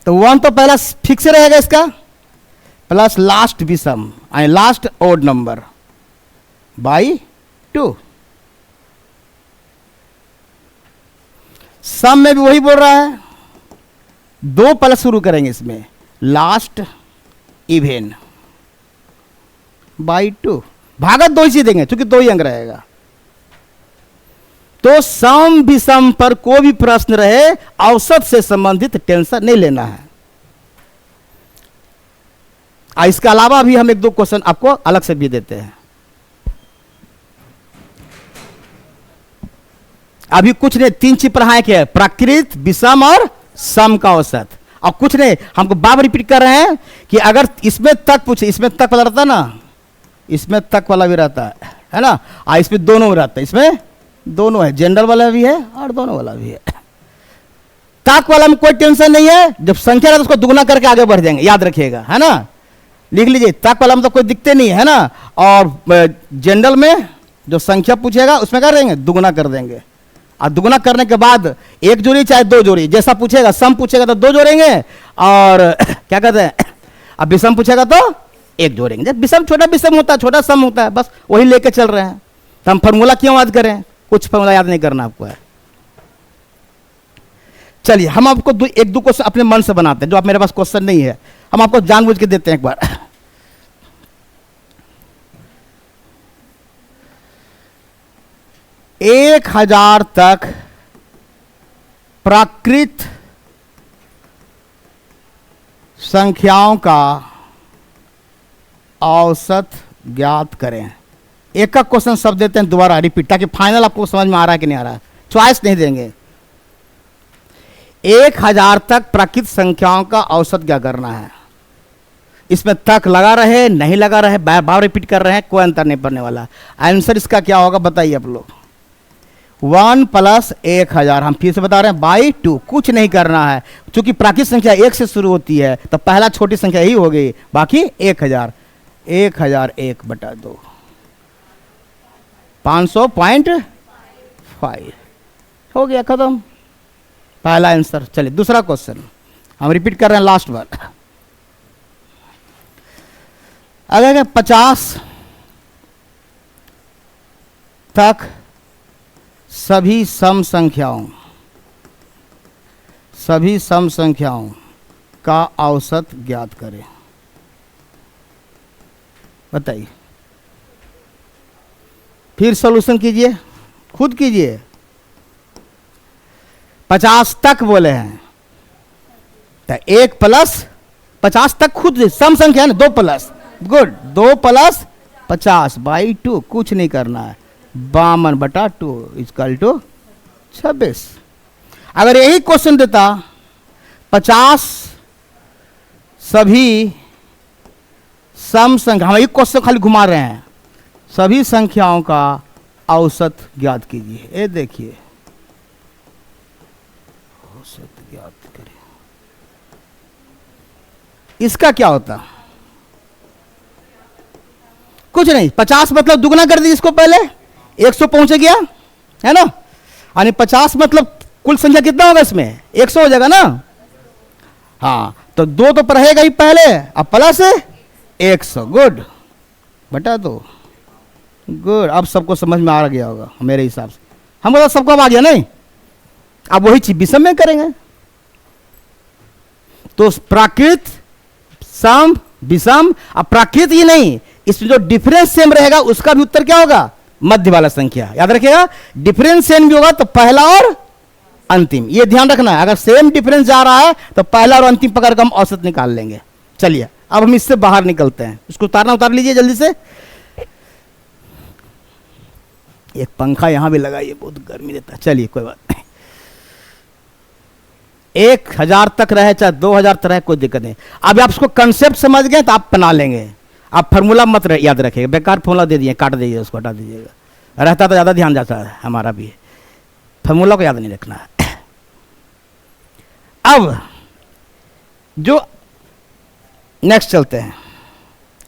तो 1 तो पहला फिक्स रहेगा इसका, प्लस लास्ट विषम लास्ट ओड नंबर बाई 2। सम में भी वही बोल रहा है, 2 प्लस शुरू करेंगे इसमें, लास्ट इवेन बाई 2, भागत 2 ही देंगे क्योंकि 2 ही अंक रहेगा। तो सम विषम पर कोई भी प्रश्न रहे, औसत से संबंधित टेंशन नहीं लेना है। इसके अलावा भी हम 1-2 क्वेश्चन आपको अलग से भी देते हैं। अभी कुछ नहीं, 3 चीज पढ़ाए के, प्राकृत, विषम और सम का औसत, और कुछ नहीं। हमको बार रिपीट कर रहे हैं कि अगर इसमें तक पूछे, इसमें तक वाला रहता ना, इसमें तक वाला भी रहता है ना, इसमें दोनों रहता है, इसमें दोनों है, जनरल वाला भी है और दोनों वाला भी है। तक वाला में कोई टेंशन नहीं है, जब संख्या रहता है उसको दुगना करके आगे बढ़ जाएंगे, याद रखिएगा, है ना, लिख लीजिए। तक वाला में तो कोई दिक्कत नहीं है ना, और जनरल में जो संख्या पूछेगा उसमें क्या करेंगे, दुगना कर देंगे, और दुगना करने के बाद 1 जोड़ी चाहे 2 जोड़ी, जैसा पूछेगा, सम पूछेगा तो 2 जोड़ेंगे, और क्या कहते हैं, अब विषम पूछेगा तो 1 जोड़ेंगे। जब विषम छोटा विषम होता है, छोटा सम होता है, बस वही लेके चल रहे हैं। तो हम फॉर्मूला क्यों याद करें, कुछ फॉर्मूला याद नहीं करना आपको है। चलिए हम आपको 1-2 क्वेश्चन अपने मन से बनाते हैं, जो आप मेरे पास क्वेश्चन नहीं है, हम आपको जानबूझ के देते हैं एक बार। 1000 तक प्राकृत संख्याओं का औसत ज्ञात करें। एक का क्वेश्चन सब देते हैं दोबारा रिपीट, ताकि फाइनल आपको समझ में आ रहा है कि नहीं आ रहा है, चॉइस नहीं देंगे। 1000 तक प्राकृत संख्याओं का औसत क्या करना है। इसमें तक लगा रहे नहीं लगा रहे, बार बार रिपीट कर रहे हैं, कोई अंतर नहीं पड़ने वाला। आंसर इसका क्या होगा बताइए आप लोग। 1 + 1000, हम फिर से बता रहे हैं, बाई 2, कुछ नहीं करना है, क्योंकि प्राकृत संख्या 1 से शुरू होती है, तो पहला छोटी संख्या ही हो गई, बाकी 1000, 1001/2, 500.5 हो गया, खत्म, पहला आंसर। चलिए दूसरा क्वेश्चन हम रिपीट कर रहे हैं, लास्ट बार। अगर 50 तक सभी सम संख्याओं का औसत ज्ञात करें, बताइए। फिर सॉल्यूशन कीजिए, खुद कीजिए। 50 तक बोले हैं तो 1 + 50 तक खुद सम संख्या है ना, 2 प्लस, गुड, 2 + 50/2, कुछ नहीं करना है, 52/2 = 26। अगर यही क्वेश्चन देता 50 सभी सम संख्या, हम एक क्वेश्चन खाली घुमा रहे हैं, सभी संख्याओं का औसत ज्ञात कीजिए। ये देखिए, औसत ज्ञात करें, इसका क्या होता, कुछ नहीं, 50 मतलब दुगना कर दीजिए इसको, पहले 100 पहुंच गया है ना, यानी 50 मतलब कुल संख्या कितना होगा इसमें, 100 हो जाएगा ना। हाँ, तो 2 तो रहेगा ही पहले, अब प्लस 100, गुड, बटा 2, गुड। अब सबको समझ में आ गया होगा मेरे हिसाब से, हमको तो सबको अब आ गया नहीं। अब वही चीज विषम में करेंगे, तो प्राकृत, सम, विषम। अब प्राकृत ही नहीं, इसमें जो डिफरेंस सेम रहेगा उसका भी उत्तर क्या होगा, मध्य वाला संख्या, याद रखिएगा। डिफरेंस सेम भी होगा तो पहला और अंतिम, ये ध्यान रखना है। अगर सेम डिफरेंस जा रहा है तो पहला और अंतिम पकड़ कर हम औसत निकाल लेंगे। चलिए अब हम इससे बाहर निकलते हैं, इसको उतार लीजिए जल्दी से। एक पंखा यहां भी लगाइए, बहुत गर्मी देता है। चलिए कोई बात नहीं, 1000 तक रहे चाहे 2000 तक रहे, कोई दिक्कत नहीं। अब आप उसको कंसेप्ट समझ गए तो आप बना लेंगे। आप फार्मूला मत याद रखिएगा, बेकार फार्मूला दे दिए, काट दीजिए, उसको हटा दीजिएगा, रहता तो ज़्यादा ध्यान जाता है, हमारा भी फार्मूला को याद नहीं रखना है। अब जो नेक्स्ट चलते हैं,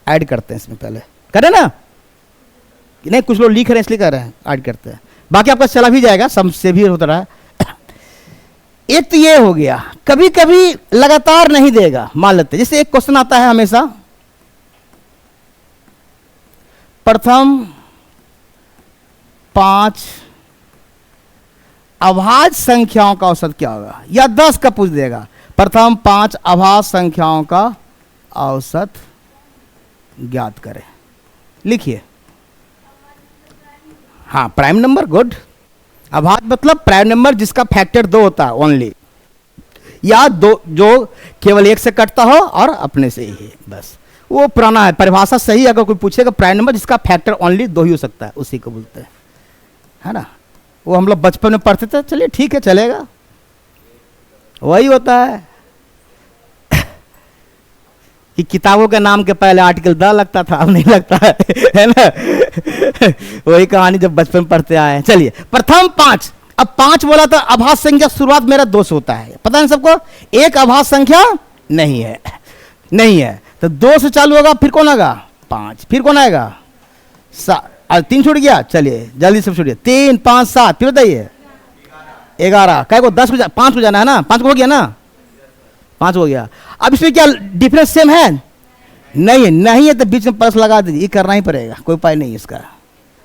ऐड करते हैं इसमें, पहले करें ना, नहीं, कुछ लोग लिख रहे हैं इसलिए कर रहे हैं, ऐड करते हैं, बाकी आपका चला भी जाएगा, सबसे भी होता रहा। एक तो ये हो गया, कभी कभी लगातार नहीं देगा, मान लेते जैसे एक क्वेश्चन आता है हमेशा, प्रथम 5 अभाज्य संख्याओं का औसत क्या होगा, या 10 का पूछ देगा, प्रथम 5 अभाज्य संख्याओं का औसत ज्ञात करें। लिखिए, हाँ प्राइम नंबर, गुड। अभाज्य मतलब प्राइम नंबर जिसका फैक्टर 2 होता है ओनली, या दो जो केवल 1 से कटता हो और अपने से ही है, बस वो पुराना है, परिभाषा सही। अगर कोई पूछेगा प्राइम नंबर जिसका फैक्टर ओनली 2 ही हो सकता है, उसी को बोलते हैं, है ना। वो हम लोग बचपन में पढ़ते थे, चलिए ठीक है चलेगा, वही होता है कि किताबों के नाम के पहले आर्टिकल द लगता था, अब नहीं लगता है ना वही कहानी जब बचपन पढ़ते आए हैं। चलिए प्रथम 5, अब 5 बोला तो अभाज्य संख्या शुरुआत मेरा 2 से होता है, पता है सबको, एक अभाज्य संख्या नहीं है, नहीं है, तो 2 से चालू होगा, फिर कौन आएगा 5, फिर कौन आएगा 7, 3 छूट गया, चलिए जल्दी से छूटिए, 3 5 7, फिर बताइए 11, क्या को 10 को 5 को जाना है ना, 5 को हो गया ना, 5 हो गया। अब इसमें क्या डिफरेंस सेम है, नहीं है, नहीं है तो बीच में प्लस लगा दीजिए, ये करना ही पड़ेगा, कोई उपाय नहीं है इसका,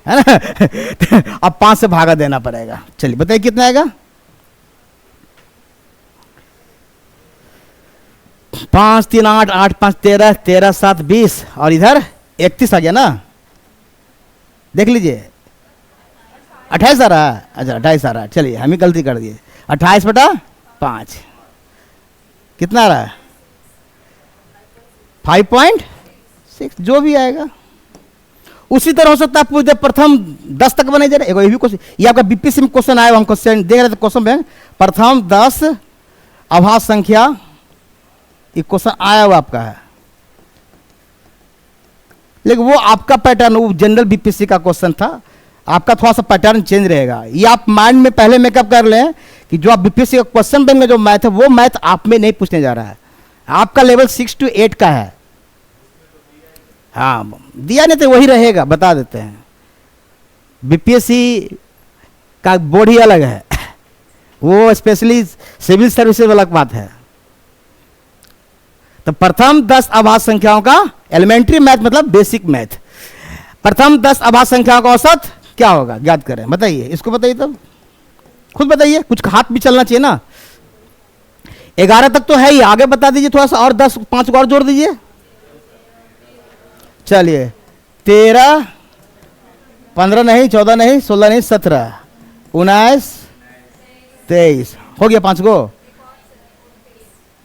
है ना अब 5 से भागा देना पड़ेगा। चलिए बताइए कितना आएगा, 5 3 8, 8 5 13, 13 7 20, और इधर 31 आ गया ना, देख लीजिए 28 आ रहा है, अच्छा 28 आ रहा है, चलिए हम ही गलती कर दिए, 28/5 कितना आ रहा है 5.6, जो भी आएगा उसी तरह हो सकता है। पूछ दे प्रथम 10 तक बने जा रहे, ये भी क्वेश्चन, ये आपका बीपीएससी में क्वेश्चन आया, हम क्वेश्चन देख रहे थे, क्वेश्चन में प्रथम 10 अभाज्य संख्या, ये क्वेश्चन आया हुआ आपका है, लेकिन वो आपका पैटर्न, वो जनरल बीपीएससी का क्वेश्चन था, आपका थोड़ा सा पैटर्न चेंज रहेगा। ये आप माइंड में पहले मेकअप कर लें कि जो आप बीपीएससी का क्वेश्चन बनेंगे, जो मैथ है वो मैथ आप में नहीं पूछने जा रहा है, आपका लेवल 6 to 8 का है। हाँ दिया नहीं तो वही रहेगा, बता देते हैं, बीपीएससी का बोर्ड ही अलग है वो स्पेशली सिविल सर्विसेज वाला बात है। तो प्रथम 10 अभाज्य संख्याओं का, एलिमेंट्री मैथ मतलब बेसिक मैथ, प्रथम 10 अभाज्य संख्याओं का औसत क्या होगा ज्ञात करें, बताइए, इसको बताइए, तब खुद बताइए, कुछ हाथ भी चलना चाहिए ना। 11 तक तो है ही, आगे बता दीजिए थोड़ा सा, और 10 5 को और जोड़ दीजिए, चलिए 13 15 नहीं, 14 नहीं, 16 नहीं, 17 19 23 हो गया, 5 को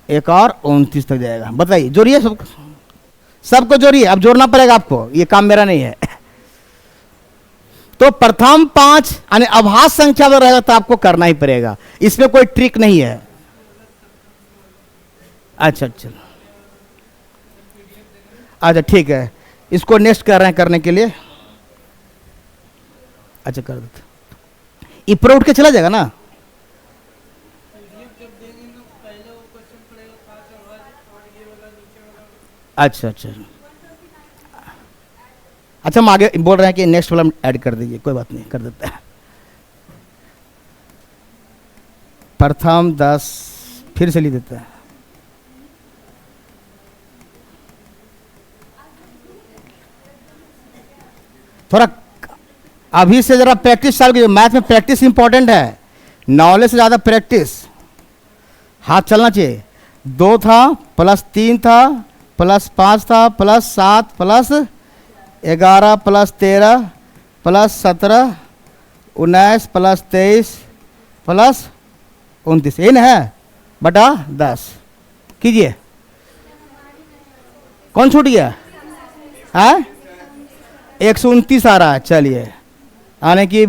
एक और 29 तक जाएगा। बताइए जोड़िए, सबको जोड़िए, अब जोड़ना पड़ेगा आपको, ये काम मेरा नहीं है तो प्रथम 5 यानी अभाज्य संख्या में रहेगा तो आपको करना ही पड़ेगा, इसमें कोई ट्रिक नहीं है। अच्छा अच्छा ठीक है, इसको नेक्स्ट कर रहे हैं करने के लिए, अच्छा कर देते, ऊपर उठ के चला जाएगा ना, अच्छा अच्छा अच्छा, हम आगे बोल रहे हैं कि नेक्स्ट वाला ऐड कर दीजिए, कोई बात नहीं, कर देते हैं। प्रथम 10 फिर से लिख देते हैं, थोड़ा अभी से जरा प्रैक्टिस चालू कीजिए, मैथ में प्रैक्टिस इंपॉर्टेंट है, नॉलेज से ज़्यादा प्रैक्टिस, हाथ चलना चाहिए। 2 था प्लस 3 था प्लस 5 था plus 7 plus 11 plus 13 plus 17 19 plus 23 plus 29, इन है बटा 10 कीजिए, कौन छूट गया है, 129 आ रहा है, चलिए आने की,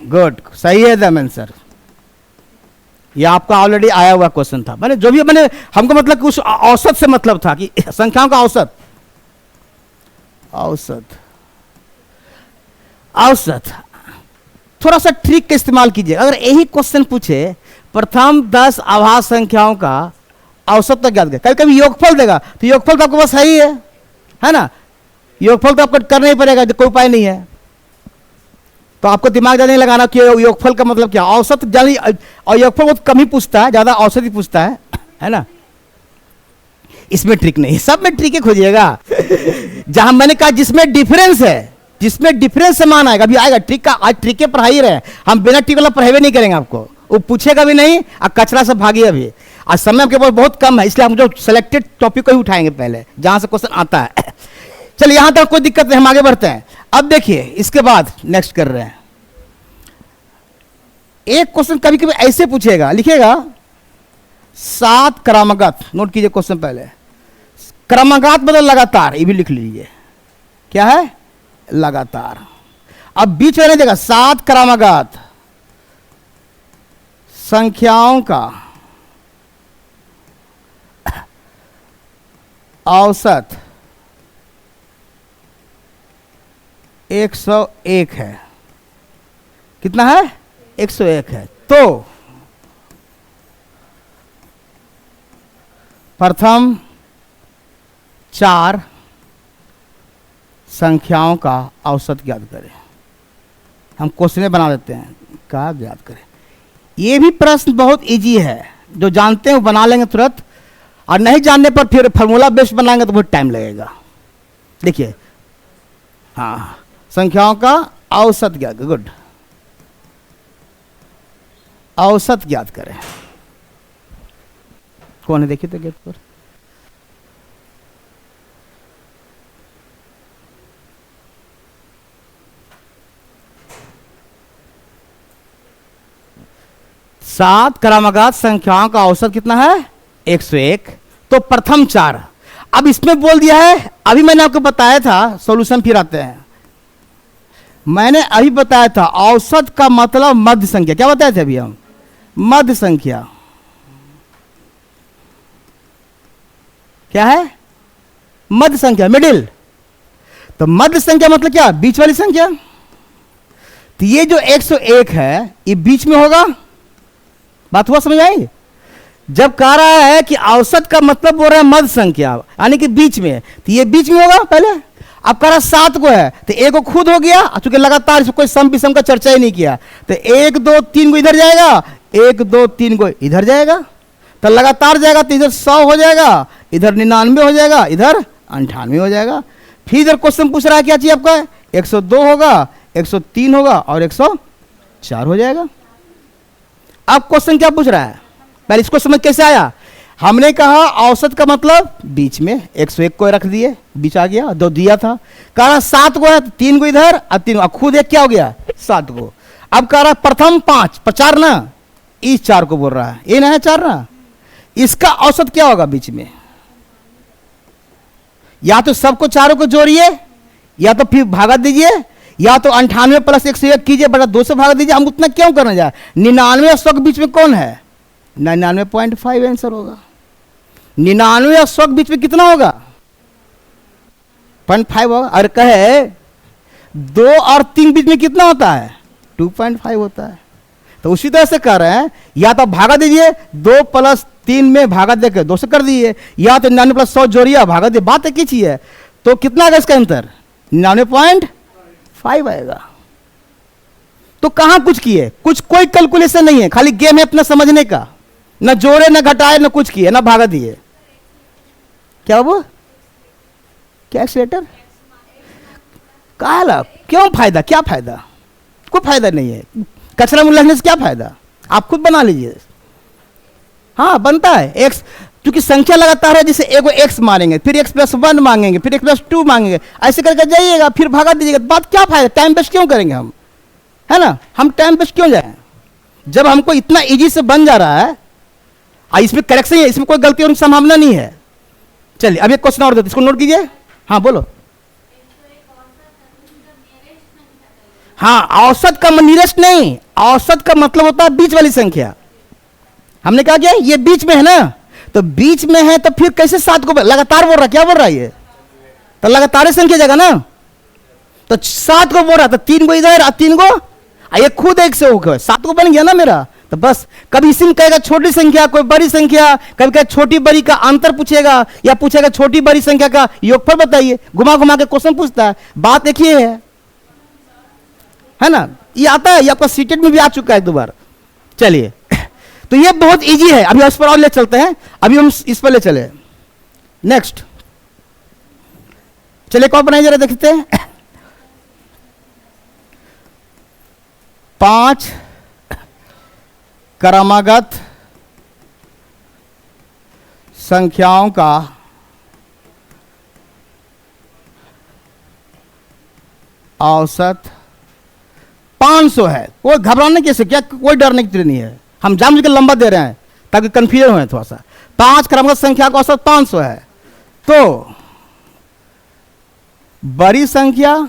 गुड, सही है द आंसर, ये आपका ऑलरेडी आया हुआ क्वेश्चन था, मैंने जो भी मैंने हमको मतलब कि उस औसत से मतलब था कि संख्याओं का औसत, औसत औसत थोड़ा सा ट्रिक का इस्तेमाल कीजिए। अगर यही क्वेश्चन पूछे प्रथम 10 अभाज्य संख्याओं का औसत तो ज्ञात करें, कभी कभी योगफल देगा तो योगफल तो आपके पास है ही है ना, योगफल तो आपको करना ही पड़ेगा, कोई उपाय नहीं है। तो आपको दिमाग ज़्यादा नहीं लगाना कि योगफल का मतलब क्या, औसत जानी, और योगफल बहुत कम ही पूछता है, ज़्यादा औसत ही पूछता है ना। इसमें ट्रिक नहीं, सब में ट्रिक ही खोजिएगा। जहां मैंने कहा जिसमें डिफरेंस है, जिसमें डिफरेंस समान आएगा, अभी आएगा ट्रिक का, आज ट्रिक के पढ़ाई रहे, हम बिना ट्रिक वाला पढ़ाई नहीं करेंगे आपको, वो पूछेगा भी नहीं और कचरा से भागिए अभी। आज समय आपके पास बहुत कम है, इसलिए हम जो सेलेक्टेड टॉपिक को ही उठाएंगे पहले, जहां से क्वेश्चन आता है। चलिए यहां तक कोई दिक्कत नहीं, हम आगे बढ़ते हैं। अब देखिए इसके बाद नेक्स्ट कर रहे हैं, एक क्वेश्चन कभी कभी ऐसे पूछेगा, लिखिएगा 7 क्रमागत, नोट कीजिए क्वेश्चन पहले, क्रमागत मतलब लगातार, ये भी लिख लीजिए, क्या है लगातार। अब बीच में नहीं देगा, 7 क्रमागत संख्याओं का औसत 101 है। कितना है? 101 है। तो प्रथम 4 संख्याओं का औसत ज्ञात करें। हम क्वेश्चन बना देते हैं, क्या ज्ञात करें। ये भी प्रश्न बहुत इजी है, जो जानते हैं वो बना लेंगे तुरंत, और नहीं जानने पर फिर फार्मूला बेस्ड बनाएंगे तो बहुत टाइम लगेगा। देखिए, हाँ, संख्याओं का औसत ज्ञात, गुड, औसत ज्ञात करें। कौन है देखिए तो गेट पर, सात क्रमागत संख्याओं का औसत कितना है? 101। तो प्रथम 4, अब इसमें बोल दिया है, अभी मैंने आपको बताया था, सॉल्यूशन फिर आते हैं। मैंने अभी बताया था औसत का मतलब मध्य संख्या, क्या बताए थे अभी हम? मध्य संख्या। क्या है? मध्य संख्या, मिडिल। तो मध्य संख्या मतलब क्या? बीच वाली संख्या। तो ये जो 101 है ये बीच में होगा, बात हुआ समझ आई? जब कह रहा है कि औसत का मतलब बोल रहा है मध्य संख्या, यानी कि बीच में, तो ये बीच में होगा पहले। अब कह रहा 7 को है तो 1 को खुद हो गया, चूंकि लगातार इसमें कोई सम विषम का चर्चा ही नहीं किया, तो 1 2 3 को इधर जाएगा, 1 2 3 को इधर जाएगा, तो लगातार जाएगा, तो इधर 100 हो जाएगा, इधर 99 हो जाएगा, इधर 98 हो जाएगा। फिर इधर क्वेश्चन पूछ रहा है क्या चाहिए आपका? 102 होगा, 103 होगा और 104 हो जाएगा। अब क्वेश्चन क्या पूछ रहा है, पहले इसको समझ कैसे आया? हमने कहा औसत का मतलब बीच में, 101 को रख दिए, बीच आ गया, 2 दिया था, कह रहा 7 को है तो 3 को इधर और 3 को, खुद एक क्या हो गया? 7 को। अब कह रहा प्रथम 5, 4 ना, इस 4 को बोल रहा है, ये ना है 4 ना, इसका औसत क्या होगा बीच में? या तो सबको चारों को जोड़िए, या तो फिर भागा दीजिए, या तो 98 + 101 कीजिए, बड़ा 2 से भागा दीजिए। हम उतना क्यों करने जाए? 99 और 100 के बीच में कौन है? 99.5 आंसर होगा। 99 और 100 के बीच में कितना होगा? 0.5 होगा। और कहे 2 और 3 बीच में कितना होता है? 2.5 होता है। तो उसी तरह से कर रहे हैं, या तो भागा दीजिए, 2 + 3 में भागा देकर 2 से कर दीजिए, या तो 99 + 100 जोड़िए भागा दीजिए, बात एक ही चीज है। तो कितना आएगा इसका अंतर? 99.5 आएगा। तो कहां कुछ किए? कुछ कोई कैलकुलेशन नहीं है, खाली गेम है अपना समझने का, न जोड़े न घटाए न कुछ किए न भागा दिए। क्या वो क्या एक्सीलेटर काला, क्यों फायदा? क्या फायदा? कोई फायदा नहीं है, कचरा में लगने से क्या फायदा? आप खुद बना लीजिए। हाँ बनता है एक्स, क्योंकि संख्या लगातार है, जैसे एगो एक्स मारेंगे, फिर x + 1 मांगेंगे, फिर x + 2 मांगेंगे, ऐसे करके जाइएगा, फिर भागा दीजिएगा। बात क्या फायदा? टाइम वेस्ट क्यों करेंगे हम, है ना? हम टाइम वेस्ट क्यों जाए, जब हमको इतना इजी से बन जा रहा है। इसमें करेक्शन है, इसमें कोई गलती होने की संभावना नहीं है। चलिए अब एक क्वेश्चन और देते, इसको नोट कीजिए। हाँ बोलो। हाँ, औसत का नियरेस्ट नहीं, औसत का मतलब होता है बीच वाली संख्या। हमने कहा क्या ये बीच में है ना, तो बीच में है तो फिर कैसे 7 को लगातार बोल रहा? क्या बोल रहा है ये? तो लगातार संख्या जाएगा ना, तो 7 को बोल रहा था, 3 को इधर और 3 को, ये खुद 1 से होकर 7 को बन गया ना मेरा, तो बस कभी इसी में कहेगा छोटी संख्या, कोई बड़ी संख्या, कभी कहे छोटी बड़ी का अंतर पूछेगा, या पूछेगा छोटी बड़ी संख्या का योगफल बताइए, घुमा घुमा के क्वेश्चन पूछता है। बात एक ही है ना। ये आता है, ये आपका सीटेट में भी आ चुका है 2 बार। चलिए, तो ये बहुत इजी है। अभी उस पर और ले चलते हैं, अभी हम इस पर ले चले। नेक्स्ट चलिए, कौन बनाइए जरा देखते हैं। 5 क्रमागत संख्याओं का औसत 500 है। कोई घबराने की क्या, कोई डरने की नहीं है। हम जानबूझ के लंबा दे रहे हैं ताकि कंफ्यूजन हो थोड़ा सा। 5 क्रमागत संख्या का औसत 500 है। तो बड़ी संख्या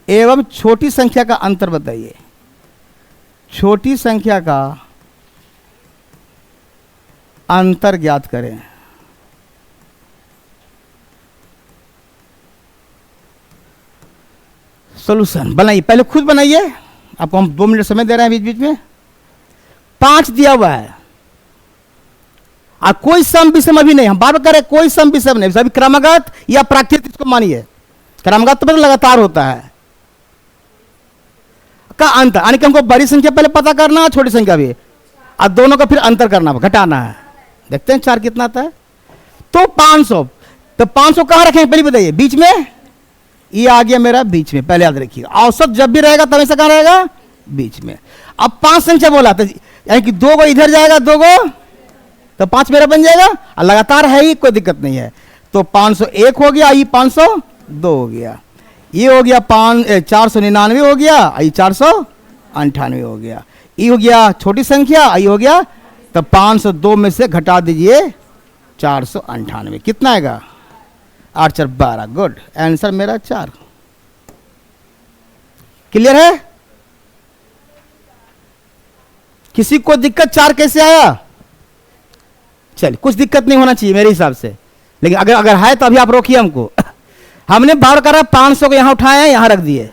एवं छोटी संख्या का अंतर बताइए। छोटी संख्या का अंतर ज्ञात करें। सॉल्यूशन बनाइए, पहले खुद बनाइए। आपको हम 2 मिनट समय दे रहे हैं बीच बीच में। 5 दिया हुआ है और कोई सम विषम अभी नहीं, हम बार बार कह रहे हैं कोई सम विषम नहीं, सभी क्रमागत या प्राकृतिक, इसको मानिए। क्रमागत तो लगातार होता है का अंतर, यानी कि हमको बड़ी संख्या पहले पता करना है, छोटी संख्या भी, और दोनों का फिर अंतर करना है, घटाना है। देखते हैं 4 कितना आता है। तो 500, तो 500 कहां रखें पहले बताइए। बीच में, ये आ गया मेरा बीच में, पहले याद रखिएगा। औसत जब भी रहेगा तब हमेशा कहां रहेगा, बीच में। अब 5 संख्या बोला था, यानी कि 2 को इधर जाएगा, 2 को, तो 5 मेरा बन जाएगा, और लगातार है ही, कोई दिक्कत नहीं है। तो 501 हो गया, ये 502 हो गया, ये हो गया 499 हो गया, ये 498 हो गया, ये हो गया छोटी संख्या, ये हो गया। तो 502 में से घटा दीजिए 498, कितना आएगा, 8 4 12। गुड, आंसर मेरा 4। क्लियर है? किसी को दिक्कत 4 कैसे आया? चलिए, कुछ दिक्कत नहीं होना चाहिए मेरे हिसाब से, लेकिन अगर है तो अभी आप रोकिए हमको। हमने बार करा 500 को यहां उठाए, यहां रख दिए।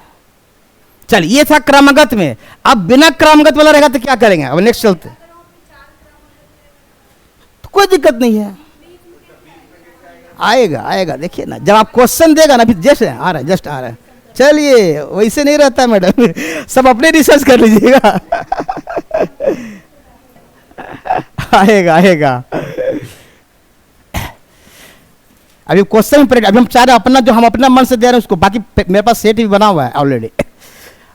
चलिए, ये था क्रमागत में। अब बिना क्रमागत वाला रहेगा तो क्या करेंगे? अब नेक्स्ट चलते, तो कोई दिक्कत नहीं है, आएगा आएगा। देखिए ना, जब आप क्वेश्चन देगा ना, जैसे आ रहा है, जस्ट आ रहा है। चलिए, वैसे नहीं रहता मैडम, सब अपने रिसर्च कर लीजिएगा। आएगा आएगा। अभी क्वेश्चन, अभी हम चाह रहे अपना, जो हम अपना मन से दे रहे हैं उसको, बाकी मेरे पास सेट भी बना हुआ है ऑलरेडी।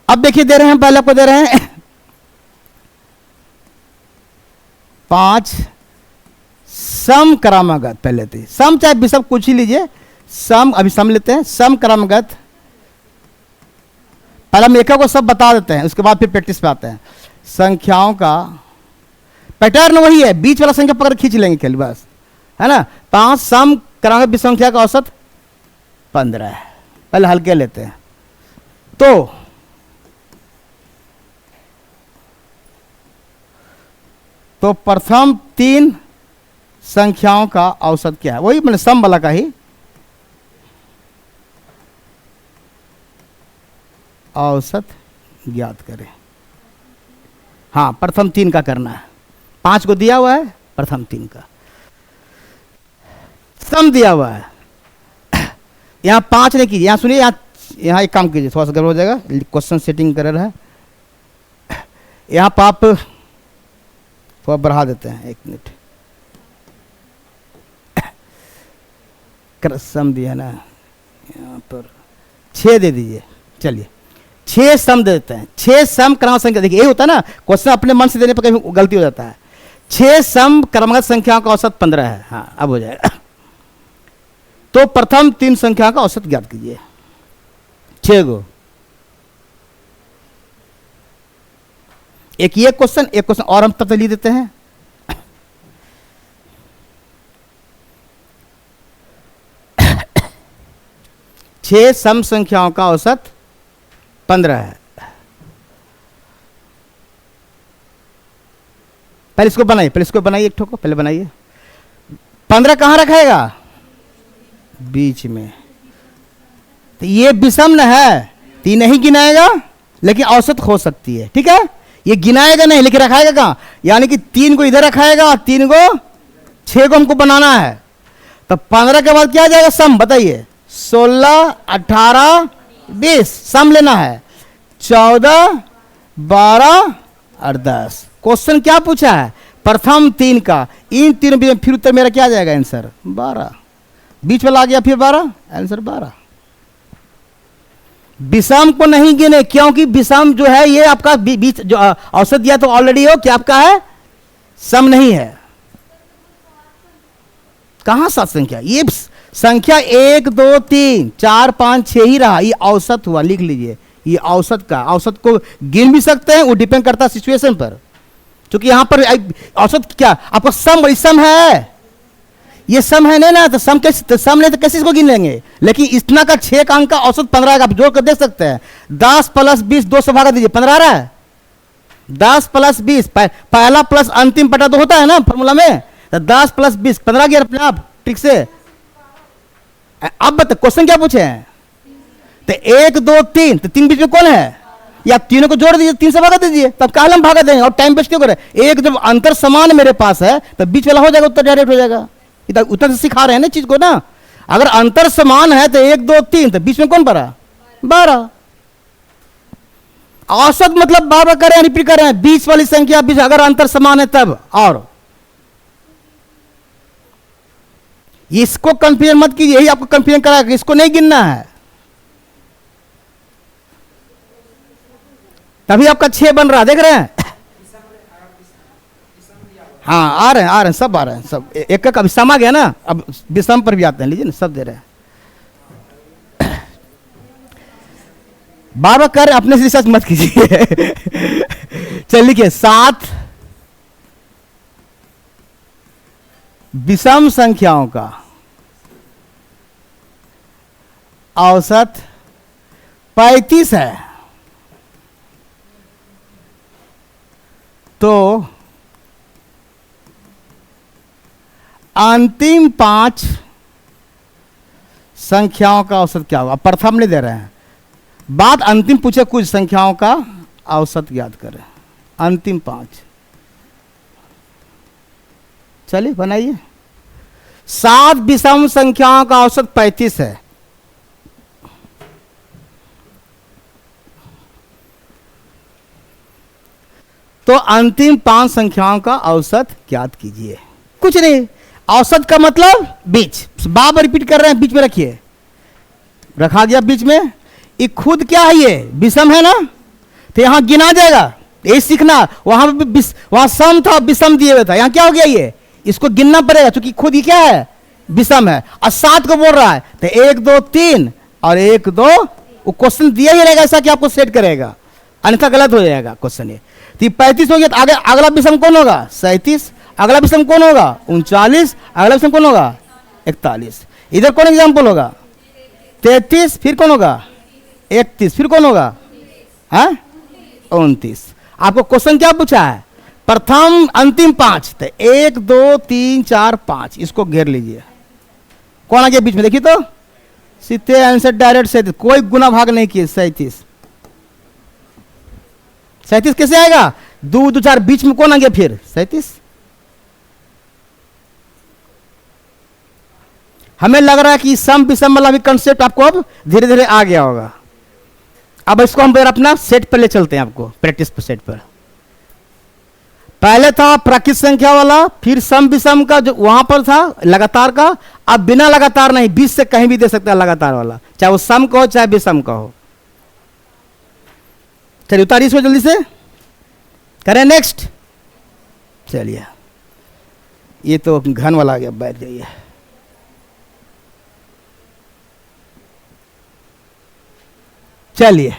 अब देखिए दे रहे हैं, पहले आपको दे रहे हैं 5 सम क्रमागत। पहले थे सम, चाहे विषम कुछ ही लीजिए, सम, अभी सम लेते हैं। सम क्रमागत, पहले हम एक को सब बता देते हैं, उसके बाद फिर प्रैक्टिस पे आते हैं। संख्याओं का पैटर्न वही है, बीच वाला संख्या पकड़ खींच लेंगे केवल, बस, है ना। 5 सम क्रमागत विषम संख्या का औसत 15 है। पहले हल्के लेते हैं। तो प्रथम 3 संख्याओं का औसत क्या है, वही मैंने सम वाला का ही। औसत ज्ञात करें। हाँ, प्रथम 3 का करना है। 5 को दिया हुआ है, प्रथम 3 का सम दिया हुआ है। यहां 5 नहीं कीजिए, यहां सुनिए, यहां एक काम कीजिए, थोड़ा सा गड़बड़ हो जाएगा, क्वेश्चन सेटिंग कर रहा है। यहां पर आप थोड़ा बढ़ा देते हैं, 1 मिनट। सम दिया ना, यहाँ पर 6 दे दीजिए। चलिए, 6 सम दे देते हैं। 6 सम क्रमागत संख्या, देखिए ये होता है ना, क्वेश्चन अपने मन से देने पर कहीं गलती हो जाता है। 6 सम क्रमागत संख्याओं का औसत 15 है। हाँ, अब हो जाएगा। तो प्रथम 3 संख्या का औसत ज्ञात कीजिए। 6 गो, एक ये क्वेश्चन, एक क्वेश्चन और हम तब लिख देते हैं। 6 सम संख्याओं का औसत 15 है। पहले इसको बनाइए, एक ठोको पहले बनाइए। 15 कहां रखेगा? बीच में। तो ये विषम न है, 3 नहीं गिनाएगा, लेकिन औसत हो सकती है, ठीक है। ये गिनाएगा नहीं लेकिन रखाएगा कहाँ, यानी कि 3 को इधर रखाएगा, 3 को 6 को हमको बनाना है। तो 15 के बाद क्या आ जाएगा सम बताइए, 16 18 20 सम लेना है, 14 12 और 10। क्वेश्चन क्या पूछा है, प्रथम 3 का, इन तीनों में फिर उत्तर मेरा क्या आ जाएगा आंसर 12, बीच वाला आ गया फिर 12, आंसर 12। विषम को नहीं गिने क्योंकि विषम जो है ये आपका बीच जो औसत दिया तो ऑलरेडी हो क्या आपका है, सम नहीं है। कहां 7 संख्या, ये संख्या 1 2 3 4 5 6 ही रहा, ये औसत हुआ, लिख लीजिए ये औसत का, औसत को गिन भी सकते हैं, वो डिपेंड करता है सिचुएशन पर। क्योंकि यहां पर औसत क्या आपका सम है, ये सम है नहीं ना, तो सम कैसे, तो सम नहीं तो कैसे इसको गिन लेंगे। लेकिन इतना का 6 का अंक का औसत 15 का आप जोड़ कर देख सकते हैं। 10 + 20 2 से भागा दीजिए 15 आ रहा है, 10 + 20 पहला प्लस अंतिम बटा 2 होता है ना फॉर्मूला में, तो 10 + 20 15 गया अपने आप ठीक से। अब बता क्वेश्चन क्या पूछे हैं, तो 1 2 3, तो 3 बीच में कौन है, या तीनों को जोड़ दीजिए 3 से भागा दीजिए, तब काल हम भागा देंगे और टाइम वेस्ट क्यों करें। एक जब अंतर समान मेरे पास है तो बीच वाला हो जाएगा, उत्तर डायरेक्ट हो जाएगा। उतना से सिखा रहे हैं ना चीज को ना, अगर अंतर समान है तो 1 2 3, तो बीच में कौन पड़ा 12। औसत मतलब बार बार करें रिपीट कर रहे हैं, 20 वाली संख्या बीच अगर अंतर समान है तब, और इसको कंफ्यूजन मत कीजिए, यही आपको कंफ्यूजन कराएगा, इसको नहीं गिनना है, तभी आपका 6 बन रहा, देख रहे हैं। हाँ आ रहे हैं सब आ रहे हैं सब, एक एक अभी सम आ गया ना, अब विषम पर भी आते हैं, लीजिए ना सब दे रहे हैं। बार बार कर अपने से रिसर्च मत कीजिए। चल लिखिए 7 विषम संख्याओं का औसत 35 है, तो अंतिम 5 संख्याओं का औसत क्या होगा। प्रथम नहीं दे रहे हैं, बात अंतिम पूछे, कुछ संख्याओं का औसत याद करें, अंतिम 5। चलिए बनाइए, 7 विषम संख्याओं का औसत 35 है, तो अंतिम 5 संख्याओं का औसत ज्ञात कीजिए। कुछ नहीं, औसत का मतलब बीच, बार बार रिपीट कर रहे हैं, बीच में रखिए, रखा गया बीच में। ये खुद क्या है, ये विषम है ना, तो यहां गिना जाएगा, यही सीखना। वहां सम था, विषम दिए हुए था, यहां क्या हो गया, ये इसको गिनना पड़ेगा क्योंकि खुद ही क्या है विषम है, और 7 को बोल रहा है, तो 1 2 3 और 1 2, वो क्वेश्चन दिया ही रहेगा ऐसा कि आपको सेट करेगा, अन्यथा गलत हो जाएगा क्वेश्चन। ये तो 35 हो गया, तो आगे अगला विषम कौन होगा 37, अगला विषम कौन होगा 39, अगला विषम कौन होगा 41, इधर कौन एग्जाम्पल होगा 33, फिर कौन होगा 31, फिर कौन होगा 29। आपको क्वेश्चन क्या पूछा है, प्रथम अंतिम 5, तो 1 2 3 4 5, इसको घेर लीजिए। कौन आ गया बीच में, देखिए तो सीधे आंसर डायरेक्ट 37, कोई गुना भाग नहीं किए। 37 कैसे आएगा, 2 2 4 बीच में कौन आ गया फिर 37। हमें लग रहा है कि सम विषम वाला भी कंसेप्ट आपको अब धीरे धीरे आ गया होगा। अब इसको हम अपना सेट पर ले चलते हैं, आपको प्रैक्टिस पर सेट पर। पहले था प्राकृत संख्या वाला, फिर सम विषम का जो वहां पर था लगातार का, अब बिना लगातार नहीं, बीच से कहीं भी दे सकता है लगातार वाला, चाहे वो सम का हो चाहे विषम का हो। चलिए उतारिए इसको जल्दी से, करें नेक्स्ट। चलिए ये तो घन वाला आ गया, बैठ जाइए। चलिए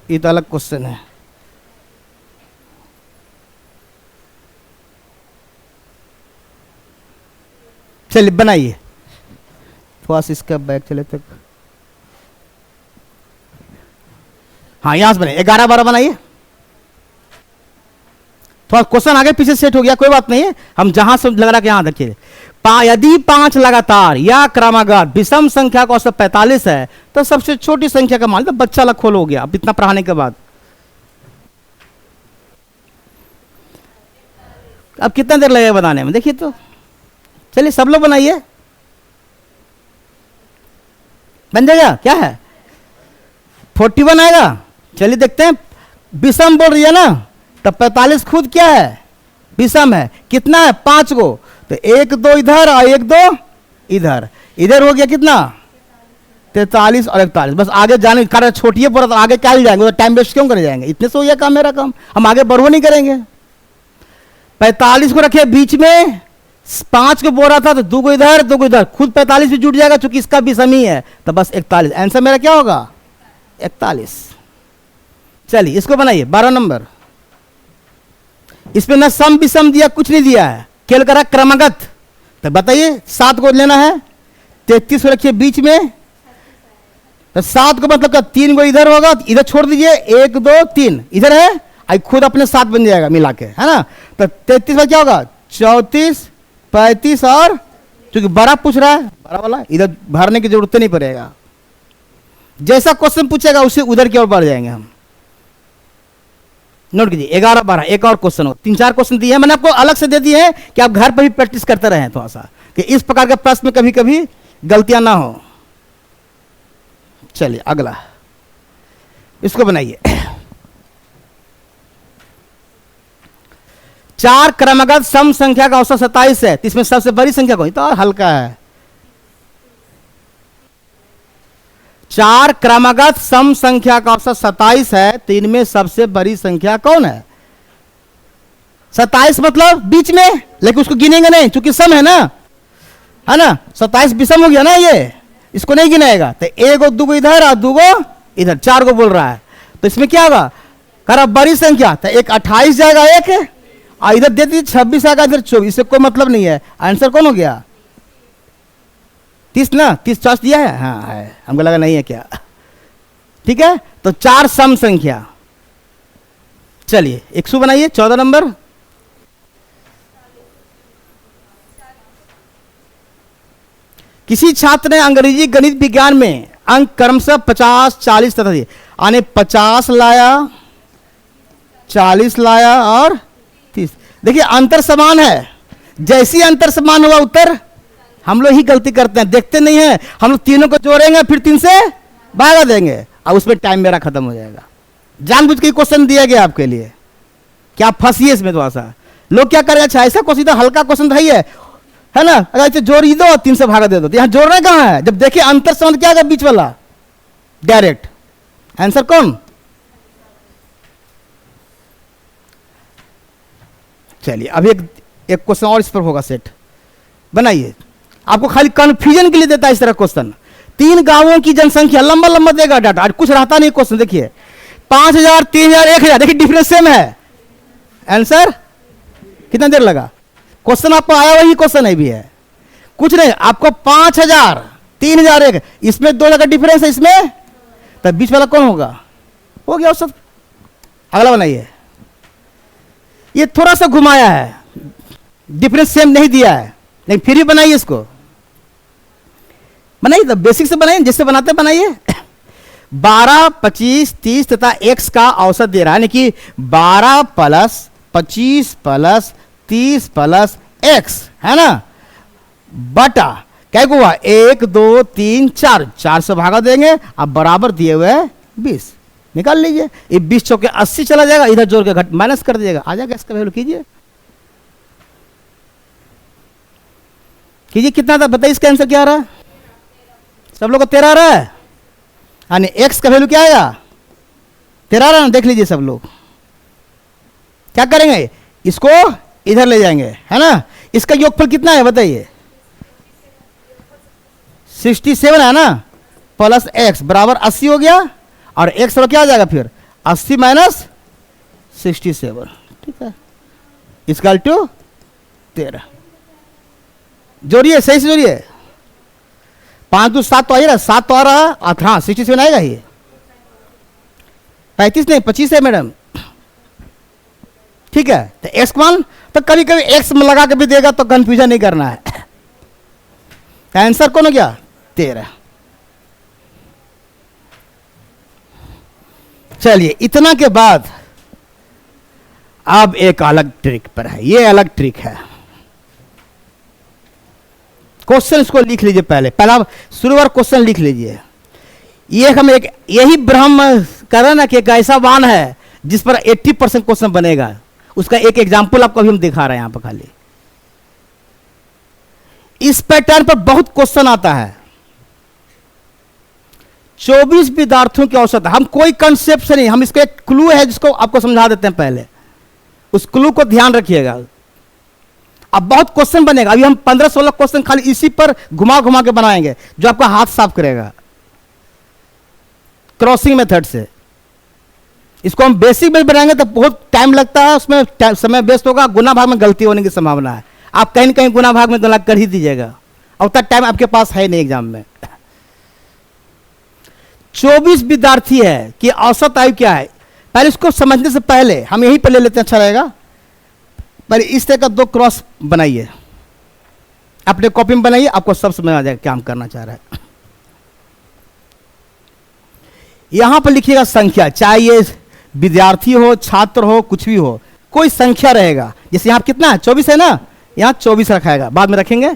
ये तो अलग क्वेश्चन है। चलिए बनाइए, थोड़ा सा इसका बैक चले तक, हाँ यहां से बनाइए, 11 12 बनाइए। थोड़ा क्वेश्चन आगे पीछे सेट हो गया, कोई बात नहीं है, हम जहां से लग रहा है कि यहां देखिए। यदि 5 लगातार या क्रमागत विषम संख्या का औसत 45 है, तो सबसे छोटी संख्या का मान लो बच्चा लग खोल हो गया। अब इतना पढ़ाने के बाद अब कितना देर लगेगा बनाने में, देखिए तो। चलिए सब लोग बनाइए, बन जाएगा। क्या है 41 आएगा। चलिए देखते हैं, विषम बोल रही है ना, तब 45 खुद क्या है, विषम है। कितना है 5 गो, तो 1 2 इधर और 1 2 इधर, इधर हो गया कितना 43 और 41। बस आगे जाने कारण छोटी है पूरा, तो आगे क्या जाएंगे, तो टाइम वेस्ट क्यों करे जाएंगे, इतने से हो गया काम, मेरा काम, हम आगे बढ़ो नहीं करेंगे। 45 को रखे बीच में, 5 को बोल रहा था तो 2 को इधर 2 को इधर, खुद 45 भी जुट जाएगा क्योंकि इसका भी समी है, तो बस 41। आंसर मेरा क्या होगा 41। चलिए इसको बनाइए 12 नंबर। इसमें ना सम विषम दिया, कुछ नहीं दिया है, केवल करा क्रमगत। तो बताइए 7 को लेना है, 33 को रखिए बीच में, तो 7 को मतलब का 3 को इधर होगा, इधर छोड़ दीजिए, 1 2 3 इधर है, आई खुद अपने 7 बन जाएगा मिला के, है ना। तो 33 में क्या होगा 34 35 और क्योंकि बड़ा पूछ रहा है, बड़ा वाला इधर भरने की जरूरत नहीं पड़ेगा। जैसा क्वेश्चन पूछेगा उसे उधर की ओर बढ़ जाएंगे हम। नोट कीजिए 11 12 एक और क्वेश्चन हो, 3 4 क्वेश्चन दिए हैं, मैंने आपको अलग से दे दिए हैं कि आप घर पर भी प्रैक्टिस करते रहें थोड़ा सा, कि इस प्रकार के प्रश्न में कभी कभी गलतियां ना हो। चलिए अगला, इसको बनाइए। 4 क्रमगत सम संख्या का औसत 27 है, तो इसमें सबसे बड़ी संख्या कौन, तो और हल्का है। 4 क्रमगत सम संख्या का औसत 27 है, तो इनमें सबसे बड़ी संख्या कौन है। 27 मतलब बीच में, लेकिन उसको गिनेंगे नहीं क्योंकि सम है ना, 27 विषम हो गया ना, ये इसको नहीं गिनाएगा। तो 1 और 2 को इधर और 2 को इधर, 4 को बोल रहा है, तो इसमें क्या होगा करा बड़ी संख्या, तो एक 28 जाएगा, एक और इधर दे दीजिए 26 आएगा, इधर 24, इससे कोई मतलब नहीं है। आंसर कौन हो गया 30 ना, 30 40 दिया है, हाँ है, हमको लगा नहीं है क्या। ठीक है, तो 4 सम संख्या। चलिए 100 बनाइए 14 नंबर। किसी छात्र ने अंग्रेजी गणित विज्ञान में अंक क्रमशः 50 40 तथा आने 50 लाया, 40 लाया और 30। देखिए अंतर समान है, जैसी अंतर समान हुआ उत्तर, हम लोग ही गलती करते हैं, देखते नहीं है, हम लोग तीनों को जोड़ेंगे फिर 3 से भागा देंगे और उसमें टाइम मेरा खत्म हो जाएगा। जानबूझ के क्वेश्चन दिया गया आपके लिए, क्या फंसिए इसमें थोड़ा सा। लोग क्या करेंगे, अच्छा ऐसा क्वेश्चन तो हल्का क्वेश्चन है ना, अगर इसे जोड़ ही दो और 3 से भागा दे दो, तो यहां जोड़ना कहां है, जब देखिए अंतर संबंध क्या है बीच वाला, डायरेक्ट आंसर कौन। चलिए अब एक क्वेश्चन और इस पर होगा सेट, बनाइए। आपको खाली कंफ्यूजन के लिए देता है इस तरह क्वेश्चन। 3 गांवों की जनसंख्या, लंबा लंबा देगा डाटा, कुछ रहता नहीं क्वेश्चन। देखिए 5000 3000 1000, देखिए डिफरेंस सेम है। आंसर कितना देर लगा, क्वेश्चन आपको आया वही क्वेश्चन है भी है, कुछ नहीं। आपको 5000 3000 1, इसमें 2 जगह डिफरेंस है, इसमें तब बीच वाला कौन होगा, हो गया औसत। अगला बनाइए, ये थोड़ा सा घुमाया है, डिफरेंस सेम नहीं दिया है, लेकिन फिर भी बनाइए इसको, बनाइए तो बेसिक से बनाइए, जिससे बनाते बनाइए। 12 25 30 तथा x का औसत दे रहा है, यानी कि 12 प्लस 25 प्लस 30 प्लस x है ना, बटा क्या हुआ 1 2 3 4, 4 से भागा देंगे, अब बराबर दिए हुए 20 निकाल लीजिए। ये 20 चौके 80 चला जाएगा, इधर जोड़ के घट माइनस कर दीजिएगा, आ जाएगा इसका वैल्यू। कीजिए कितना था बताइए, इसका आंसर क्या आ रहा है, सब लोग को 13 आ रहा है, यानी x का वैल्यू क्या आएगा 13 आ रहा है ना, देख लीजिए सब लोग। क्या करेंगे, इसको इधर ले जाएंगे, है ना। इसका योगफल कितना है बताइए, 67 है ना, प्लस x बराबर 80 हो गया, और x क्या आ जाएगा फिर 80 माइनस 67, ठीक है, इसका टू 13। जोड़िए सही से जोड़िए, 5 2 7 तो आ रहा, 7 तो आ रहा, हाँ 67 आएगा ही, 35 नहीं 25 है मैडम, ठीक है। तो x मान तो कभी कभी x में लगा के भी देगा, तो कंफ्यूजन नहीं करना है। आंसर कौन हो गया 13। चलिए इतना के बाद अब एक अलग ट्रिक पर है, ये अलग ट्रिक है। क्वेश्चन इसको लिख लीजिए, पहला शुरुआत क्वेश्चन लिख लीजिए। ये हम एक यही ब्रह्म कर रहे ना कि एक ऐसा वाहन है जिस पर 80% क्वेश्चन बनेगा, उसका एक एग्जाम्पल आपको अभी हम दिखा रहे हैं यहां पर। खाली इस पैटर्न पर बहुत क्वेश्चन आता है। 24 विद्यार्थियों की औसत, हम कोई कंसेप्ट से नहीं, हम इसको एक क्लू है जिसको आपको समझा देते हैं, पहले उस क्लू को ध्यान रखिएगा। अब बहुत क्वेश्चन बनेगा, अभी हम 15-16 क्वेश्चन खाली इसी पर घुमा घुमा के बनाएंगे जो आपका हाथ साफ करेगा क्रॉसिंग मेथड से। इसको हम बेसिक में बनाएंगे तो बहुत टाइम लगता है, उसमें समय वेस्ट होगा, गुना भाग में गलती होने की संभावना है। आप कहीं न कहीं गुना भाग में गलत कर ही दीजिएगा, और उतना टाइम आपके पास है नहीं एग्जाम में। 24 विद्यार्थी है कि औसत आयु क्या है, पहले इसको समझने से पहले हम यहीं पर ले लेते हैं, अच्छा रहेगा। पहले इस तरह का 2 क्रॉस बनाइए, अपने कॉपी में बनाइए, आपको सब समझ आ जाएगा क्या हम करना चाह रहे हैं। यहां पर लिखिएगा संख्या, चाहे ये विद्यार्थी हो, छात्र हो, कुछ भी हो, कोई संख्या रहेगा। जैसे यहां कितना है, 24 है ना, यहां 24 रखाएगा, बाद में रखेंगे।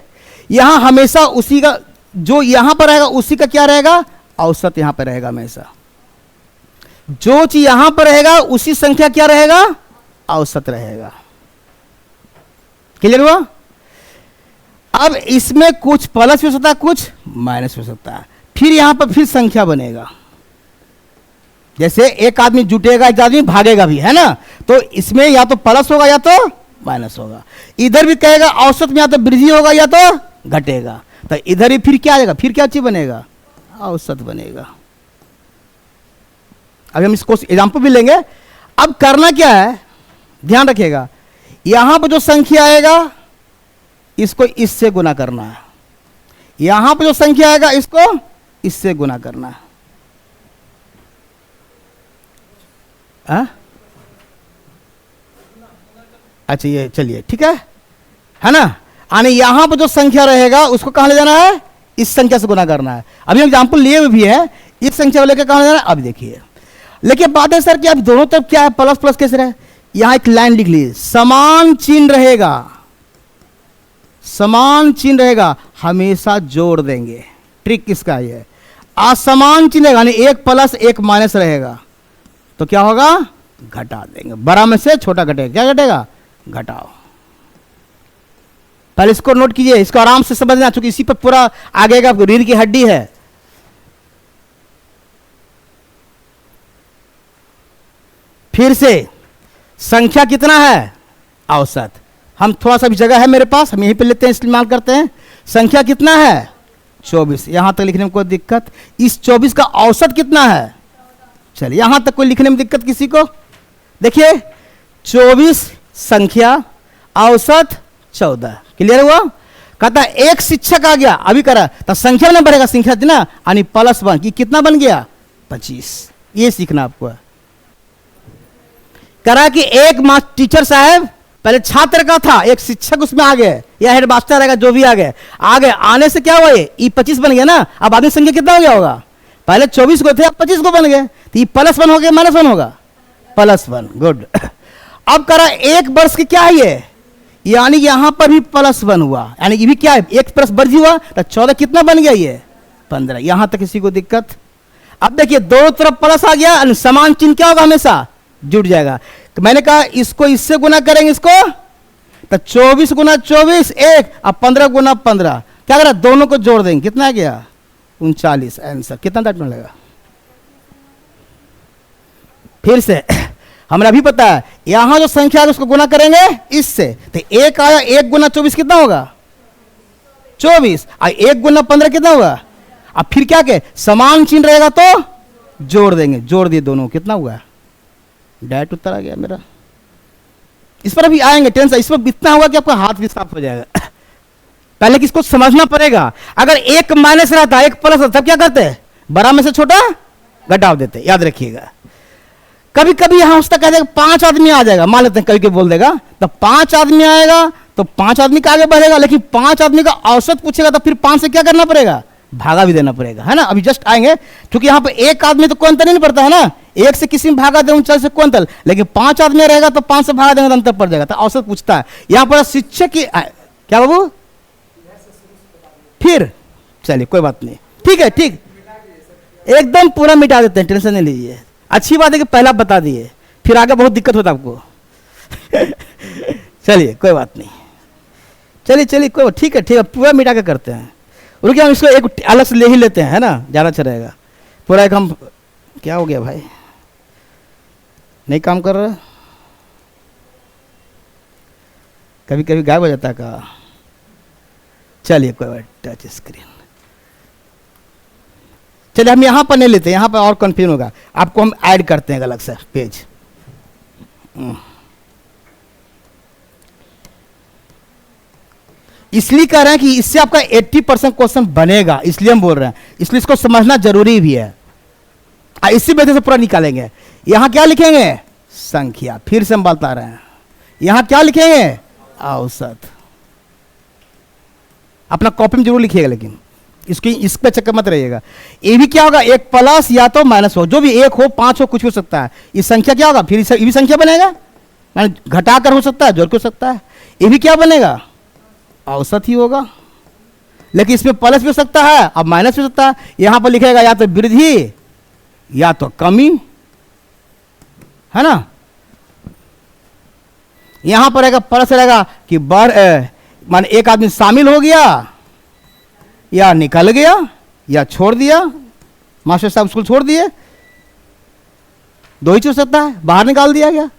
यहां हमेशा उसी का जो यहां पर रहेगा उसी का क्या रहेगा, औसत यहां पर रहेगा हमेशा। जो चीज यहां पर रहेगा उसी संख्या क्या रहेगा, औसत रहेगा। क्लियर हुआ? अब इसमें कुछ प्लस भी हो सकता है, कुछ माइनस हो सकता है। फिर यहां पर फिर संख्या बनेगा, जैसे एक आदमी जुटेगा, एक आदमी भागेगा भी, है ना, तो इसमें या तो प्लस होगा या तो माइनस होगा। इधर भी कहेगा औसत में या तो वृद्धि होगा या तो घटेगा, तो इधर ही फिर क्या आएगा, फिर क्या चीज बनेगा, औसत बनेगा। अभी हम इसको एग्जाम्पल भी लेंगे। अब करना क्या है, ध्यान रखिएगा, यहां पर जो संख्या आएगा इसको इससे गुना करना है, यहां पर जो संख्या आएगा इसको इससे गुना करना है। अच्छा ये चलिए ठीक है ना। यानी यहां पर जो संख्या रहेगा उसको कहां ले जाना है, इस संख्या से गुना करना है। अभी हम एग्जाम्पल लिए हुए भी है, इस संख्या को लेकर कहां ले जाना है, अब देखिए। लेकिन बात है सर कि अब दोनों तरफ क्या है, प्लस प्लस कैसे रहे। यहां एक लाइन लिख लीजिए, समान चिन्ह रहेगा, समान चिन्ह रहेगा, हमेशा जोड़ देंगे। ट्रिक किसका ये, असमान चिन्ह रहेगा, यानी एक प्लस एक माइनस रहेगा तो क्या होगा, घटा देंगे। बड़ा में से छोटा घटेगा, क्या घटेगा, घटाओ। पहले इसको नोट कीजिए, इसको आराम से समझना, चूंकि इसी पर पूरा आगे का रीढ़ की हड्डी है। फिर से संख्या कितना है, औसत। हम थोड़ा सा भी जगह है मेरे पास, हम यहीं पे लेते हैं, इस्तेमाल करते हैं। संख्या कितना है, 24। यहां तक लिखने में कोई दिक्कत, इस 24 का औसत कितना है, चलिए यहां तक कोई लिखने में दिक्कत किसी को। देखिए 24 संख्या, औसत 14। क्लियर हुआ? कहता है एक शिक्षक आ गया, अभी करा तो संख्या में बढ़ेगा, संख्या थी ना, यानी +1 कि कितना बन गया, 25। ये सीखना आपको है। करा कि एक टीचर साहब, पहले छात्र का था, एक शिक्षक उसमें आ गए, या हेडमास्टर रहेगा जो भी आ गए, आने से क्या हुआ, ये 25 बन गया ना। अब आदमी संख्या कितना हो गया होगा, पहले 24 को थे, अब 25 को बन गए, तो ये +1 हो गया, -1 होगा, +1। गुड। अब करा एक वर्ष की क्या है ये, यानी यहां पर भी +1 हुआ, यानी ये भी क्या है, एक प्लस वर्ष हुआ, तो 14 कितना बन गया, ये 15। यहां तक किसी को दिक्कत? अब देखिए दोनों तरफ प्लस आ गया, समान चिन्ह क्या होगा, हमेशा जुड़ जाएगा। तो मैंने कहा इसको इससे गुना करेंगे, इसको तो 24 गुना 24 1, अब 15 गुना 15, क्या करा, दोनों को जोड़ देंगे, कितना आ गया, 39। आंसर कितना टाइम लगेगा। फिर से हमें अभी पता है, यहां जो संख्या है उसको गुना करेंगे इससे, तो 1 आया, 1 गुना 24 कितना होगा, 24, और 1 गुना 15 कितना होगा। अब फिर क्या के समान चिन्ह रहेगा तो जोड़ देंगे, जोड़ दिए दोनों, कितना हुआ, डायरेक्ट उत्तर आ गया मेरा। इस पर अभी आएंगे, टेंशन इसमें इतना होगा कि आपका हाथ भी साफ हो जाएगा। पहले किसको समझना पड़ेगा, अगर एक माइनस रहता, एक प्लस रहता, तब क्या करते, बड़ा में से छोटा घटाव देते, याद रखिएगा। कभी कभी यहां उसका कह देगा 5 आदमी आ जाएगा, मान लेते हैं कभी बोल देगा, तो 5 आदमी आएगा तो 5 आदमी का आगे बढ़ेगा, लेकिन 5 आदमी का औसत पूछेगा तो फिर 5 से क्या करना पड़ेगा, भागा भी देना पड़ेगा, है ना। अभी जस्ट आएंगे, क्योंकि यहां पर एक आदमी तो कोई अंतर नहीं पड़ता है ना, एक से किसी में भागा दें 39 से कौन तल, लेकिन 5 आदमी रहेगा तो 5 से भागा देंगे तो अंतर पड़ जाएगा। तो औसत पूछता है यहां पर शिक्षक की क्या बाबू, फिर चलिए कोई बात नहीं, ठीक है, ठीक, एकदम पूरा मिटा देते हैं, टेंशन नहीं लीजिए। अच्छी बात है कि पहला बता दिए, फिर आगे बहुत दिक्कत होता है आपको। चलिए कोई बात नहीं, चलिए चलिए कोई, ठीक है ठीक है, पूरा मिटा के करते हैं। रुकिए हम इसको एक अलग से ले ही लेते हैं, है ना, ज़्यादा अच्छा रहेगा। पूरा एक हम, क्या हो गया भाई, नहीं काम कर रहा, कभी कभी गायब हो जाता है का। चलिए कोई बात, टच स्क्रीन, चलिए हम यहाँ पर नहीं लेते, यहाँ पर और कंफ्यूजन होगा, आपको हम ऐड करते हैं अलग से पेज। इसलिए कह रहे हैं कि इससे आपका 80% क्वेश्चन बनेगा, इसलिए हम बोल रहे हैं, इसलिए इसको समझना जरूरी भी है। इसी वजह से पूरा निकालेंगे। यहां क्या लिखेंगे, संख्या, फिर से हम बता रहे हैं, यहां क्या लिखेंगे, औसत। अपना कॉपी में जरूर लिखिएगा, लेकिन इसकी इस पे चक्कर मत रहिएगा। ये भी क्या होगा, एक प्लस या तो माइनस हो, जो भी, एक हो, 5 हो, कुछ हो सकता है। ये संख्या क्या होगा, फिर ये भी संख्या बनेगा, घटाकर हो सकता है, जोड़ के हो सकता है। ये भी क्या बनेगा, औसत ही होगा, लेकिन इसमें प्लस भी हो सकता है और माइनस भी हो सकता है। यहां पर लिखेगा या तो वृद्धि या तो कमी, है ना। यहां पर रहेगा प्लस, रहेगा कि मान एक आदमी शामिल हो गया या निकल गया या छोड़ दिया, मास्टर साहब स्कूल छोड़ दिए, दो ही हो सकता है, बाहर निकाल दिया गया,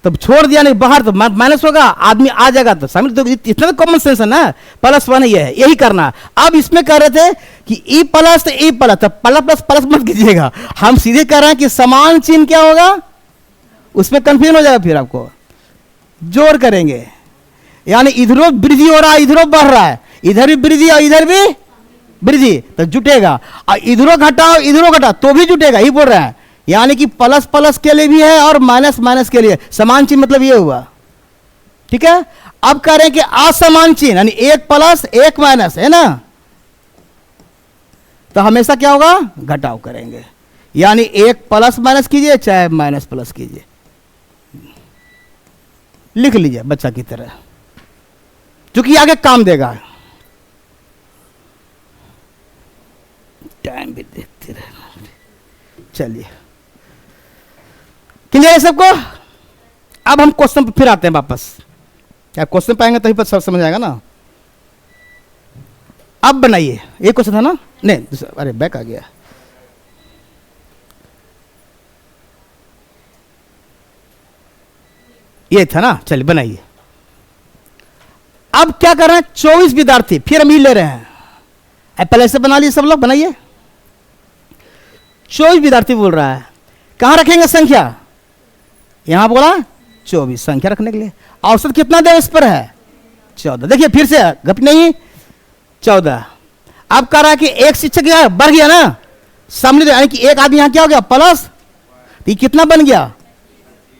तब छोड़ दिया नहीं बाहर, तो माइनस होगा, आदमी आ जाएगा तो शामिल। तो इतना तो कॉमन सेंस है ना, प्लस वन ये है, यही करना। अब इसमें कह रहे थे कि ई प्लस तो ई प्लस, तो प्लस प्लस प्लस मत कीजिएगा, हम सीधे कह रहे हैं कि समान चिन्ह क्या होगा, उसमें कंफ्यूजन हो जाएगा, फिर आपको जोड़ करेंगे, यानी इधरों वृद्धि हो रहा है, इधरों बढ़ रहा है, इधर भी वृद्धि और इधर भी वृद्धि, तो जुटेगा, और इधरों घटाओ इधरों घटाओ तो भी जुटेगा, ही बोल रहा है। यानी कि प्लस प्लस के लिए भी है और माइनस माइनस के लिए, समान चिन्ह मतलब ये हुआ, ठीक है। अब कह रहे हैं कि असमान चिन्ह, यानी एक प्लस एक माइनस, है ना, तो हमेशा क्या होगा, घटाव करेंगे, यानी एक प्लस माइनस कीजिए चाहे माइनस प्लस कीजिए, लिख लीजिए बच्चा की तरह, जो कि आगे काम देगा। टाइम भी देखते रहना, चलिए क्लियर है सबको। अब हम क्वेश्चन पर फिर आते हैं वापस, क्या क्वेश्चन पाएंगे तभी पर सब समझ आएगा ना। अब बनाइए, एक क्वेश्चन था ना, नहीं अरे बैक आ गया, ये था ना, चलिए बनाइए। अब क्या कर रहे हैं, 24 विद्यार्थी, फिर हम ही ले रहे हैं, पहले से बना लिए सब लोग, बनाइए। 24 विद्यार्थी बोल रहा है, कहां रखेंगे संख्या, यहां बोला 24 संख्या रखने के लिए, औसत कितना दे इस पर है 14, देखिए फिर से गप नहीं 14। अब कह रहा है कि एक शिक्षक बढ़ गया ना, सामने यानी कि एक आदमी यहां क्या हो गया प्लस, तो ये कितना बन गया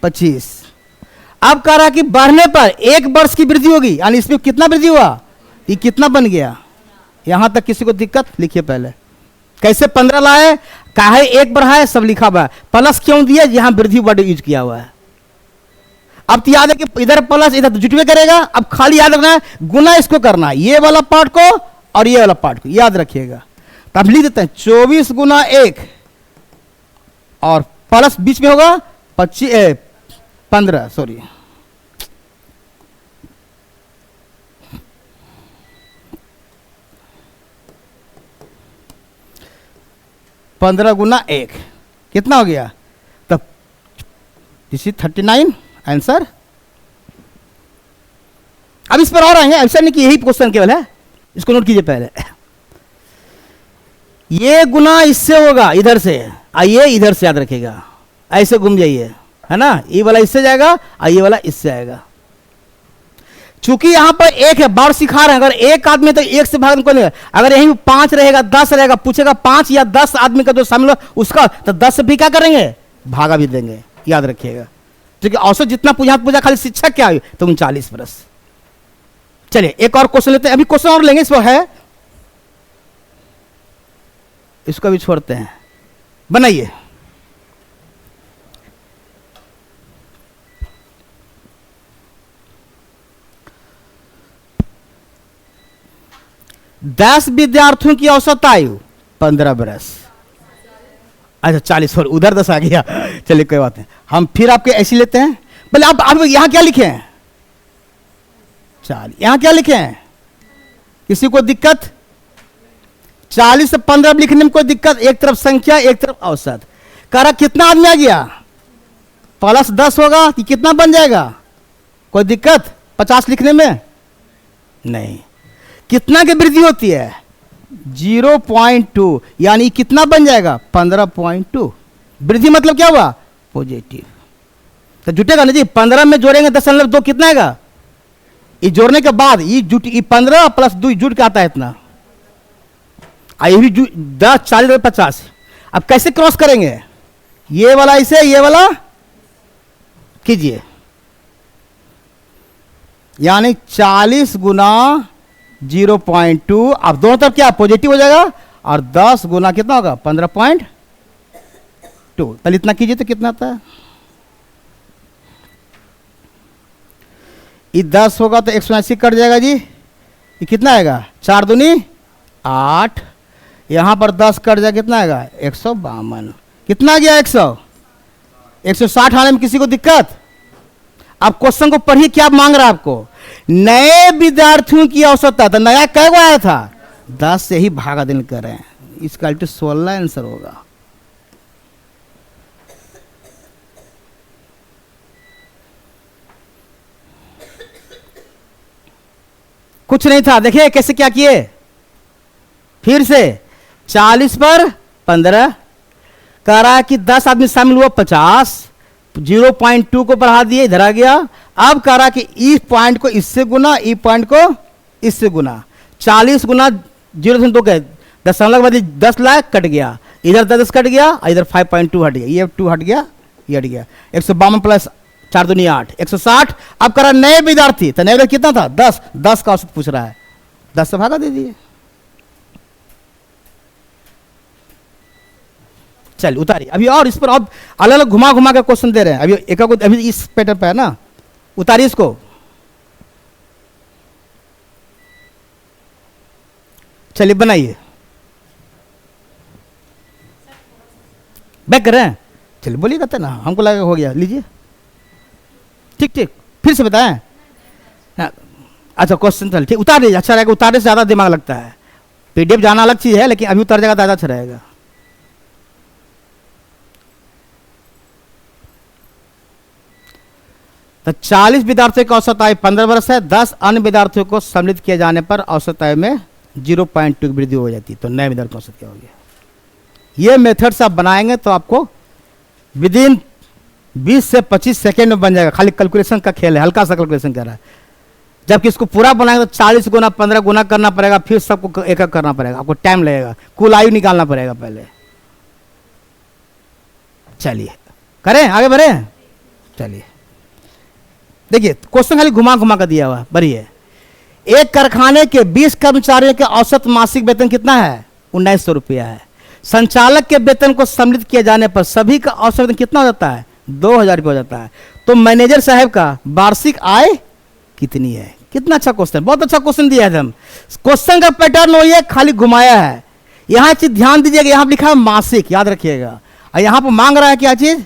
25। अब कह रहा है कि बढ़ने पर 1 वर्ष की वृद्धि होगी, यानी इसमें कितना वृद्धि हुआ, ये कितना बन गया। यहां तक किसी को दिक्कत, लिखिए पहले कैसे 15 लाए, काहे 1 बढ़ाए, सब लिखा हुआ है, प्लस क्यों दिया, यहां वृद्धि वर्ड यूज किया हुआ है। अब तो याद है कि इधर प्लस इधर तो जुटवे करेगा, अब खाली याद रखना है गुना इसको करना है, ये वाला पार्ट को और ये वाला पार्ट को याद रखिएगा। तो हम लिख देते हैं 24 गुना 1 और प्लस बीच में होगा 15, सॉरी 15 गुना 1 कितना हो गया, तब दिस इज 39 आंसर। अब इस पर और आएंगे, ऐसा नहीं कि यही क्वेश्चन केवल है, इसको नोट कीजिए पहले। ये गुना इससे होगा इधर से, आइए इधर से याद रखिएगा, ऐसे घूम जाइए, है ना, ये वाला इससे जाएगा और ये वाला इससे आएगा। चूंकि यहां पर 1 है, बार सिखा रहे हैं, अगर एक आदमी तो 1 से भाग नहीं, अगर यहीं 5 रहेगा 10 रहेगा, पूछेगा 5 या 10 आदमी का जो शामिल हो उसका, तो 10 से भी क्या करेंगे, भागा भी देंगे, याद रखिएगा। क्योंकि औसत जितना पूछा खाली शिक्षक क्या हुई, तो 39 वर्ष। चलिए एक और क्वेश्चन लेते हैं, अभी क्वेश्चन और लेंगे, इसको है, इसको भी छोड़ते हैं, बनाइए 10 विद्यार्थियों की औसत आयु 15 बरस। अच्छा 40, और उधर 10 आ गया, चलिए कोई बात नहीं, हम फिर आपके ऐसे लेते हैं। पहले आप यहां क्या लिखे हैं? 40। यहां क्या लिखे हैं? किसी को दिक्कत? 40 से 15 लिखने में कोई दिक्कत? एक तरफ संख्या, एक तरफ औसत। कह रहा कितना आदमी आ गया? प्लस 10 होगा कि कितना बन जाएगा? कोई दिक्कत 50 लिखने में? नहीं। कितना की वृद्धि होती है? 0.2, यानी कितना बन जाएगा? 15.2। वृद्धि मतलब क्या हुआ? पॉजिटिव। तो जुटेगा ना जी। 15 में जोड़ेंगे 0.2 कितना आएगा? ये जोड़ने के बाद ये 15 प्लस 2 जुट के आता है इतना। ये भी 10, 40, 50। अब कैसे क्रॉस करेंगे? ये वाला इसे, ये वाला कीजिए, यानी 40 गुना 0.2। अब दोनों तरफ क्या पॉजिटिव हो जाएगा, और 10 गुना कितना होगा? 15.2। पहले इतना कीजिए तो कितना आता है? ये 10 होगा तो 180 कट जाएगा जी। ये कितना आएगा? 4 दूनी 8। यहां पर 10 कट जाएगा, कितना आएगा? 152। कितना गया? 160 आने में किसी को दिक्कत? आप क्वेश्चन को पढ़िए, क्या मांग रहा है आपको? नए विद्यार्थियों की औसत था, तो नया कै गो आया था? 10 से ही भागा दिन कर रहे हैं। इसका 16 आंसर होगा। कुछ नहीं था। देखिए कैसे क्या किए, फिर से 40 पर 15 कह रहा है कि 10 आदमी शामिल हुआ 50, 0.2 को बढ़ा दिए, इधर आ गया। अब कह रहा है कि इस पॉइंट को इससे गुना, ई पॉइंट को इससे गुना। 40 गुना 0.2 के दशमलव के बाद 10 लाख कट गया, इधर 10 कट गया, इधर 5.2 हट गया, ये 2 हट गया, ये हट गया। 152 प्लस 4 दूनी 8, 160। अब कह रहा नए विद्यार्थी, तो नए विद्यार्थी कितना था? 10। 10 का औसत पूछ रहा है, 10 से भागा दे दिए। चल उतारिए अभी, और इस पर अब अलग अलग घुमा घुमा के क्वेश्चन दे रहे हैं। अभी एक को अभी इस पैटर्न पे है ना, उतारिए इसको। चलिए बनाइए, बैक कर रहे हैं। चलिए बोलिए, कहते ना, हमको लगा हो गया। लीजिए, ठीक ठीक, फिर से बताएं। अच्छा क्वेश्चन चल ठीक, उतार दीजिए, अच्छा रहेगा। उतारने से ज़्यादा दिमाग लगता है। पीडीएफ जाना अलग चीज़ है, लेकिन अभी उतर जाएगा ज़्यादा अच्छा रहेगा। तो 40 विद्यार्थियों की औसत आयु 15 वर्ष है। 10 अन्य विद्यार्थियों को सम्मिलित किए जाने पर औसत आयु में 0.2 की वृद्धि हो जाती है। तो नए विद्यार्थी की औसत क्या होगी? ये मेथड से आप बनाएंगे तो आपको विदिन 20 से 25 सेकेंड में बन जाएगा। खाली कैलकुलेशन का खेल है, हल्का सा कैलकुलेशन कर रहा है। जबकि इसको पूरा बनाएंगे तो 40 गुना 15 गुना करना पड़ेगा, फिर सबको एक एक करना पड़ेगा, आपको टाइम लगेगा, कुल आयु निकालना पड़ेगा पहले। चलिए करें, आगे बढ़े। चलिए देखिए, क्वेश्चन खाली घुमा घुमा कर दिया हुआ। बढ़िए, एक कारखाने के 20 कर्मचारियों के औसत मासिक वेतन कितना है? 1900 रुपया है। संचालक के वेतन को सम्मिलित किए जाने पर सभी का औसत वेतन कितना हो जाता है? 2000 रुपये हो जाता है। तो मैनेजर साहब का वार्षिक आय कितनी है? कितना अच्छा क्वेश्चन, बहुत अच्छा क्वेश्चन दिया है। हम क्वेश्चन का पैटर्न वही है, खाली घुमाया है। यहाँ चीज ध्यान दीजिएगा, यहाँ लिखा है मासिक, याद रखिएगा। और यहाँ पर मांग रहा है क्या चीज?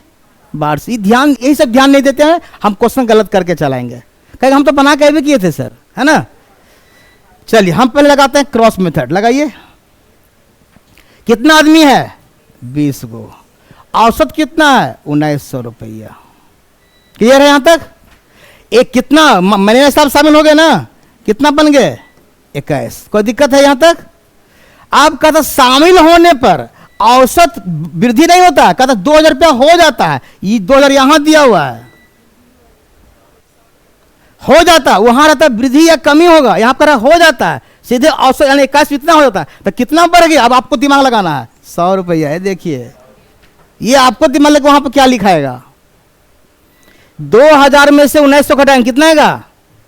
वार्षिक। ध्यान, यही सब ध्यान नहीं देते हैं, हम क्वेश्चन गलत करके चलाएंगे। कहेंगे हम तो बना के भी किए थे सर, है ना। चलिए हम पहले लगाते हैं क्रॉस मेथड। लगाइए, कितना आदमी है? 20 गो। औसत कितना है? 1900 रुपया। क्लियर है यहां तक? एक कितना मैनेजर साहब शामिल हो गए ना, कितना बन गए? 21। कोई दिक्कत है यहां तक? आप कहते शामिल होने पर औसत वृद्धि नहीं होता, कहता 2000 रुपया हो जाता है। ये 2000 यहां दिया हुआ है, हो जाता, वहां रहता वृद्धि या कमी होगा, यहां पर हो जाता है सीधे औसत, यानी 21 इतना हो जाता है। तो कितना बढ़ गया? अब आपको दिमाग लगाना है। 100 रुपया है। देखिए ये आपको दिमाग लगा, वहां पर क्या लिखाएगा? 2000 में से 1900 घटाएंगे, कितना आएगा?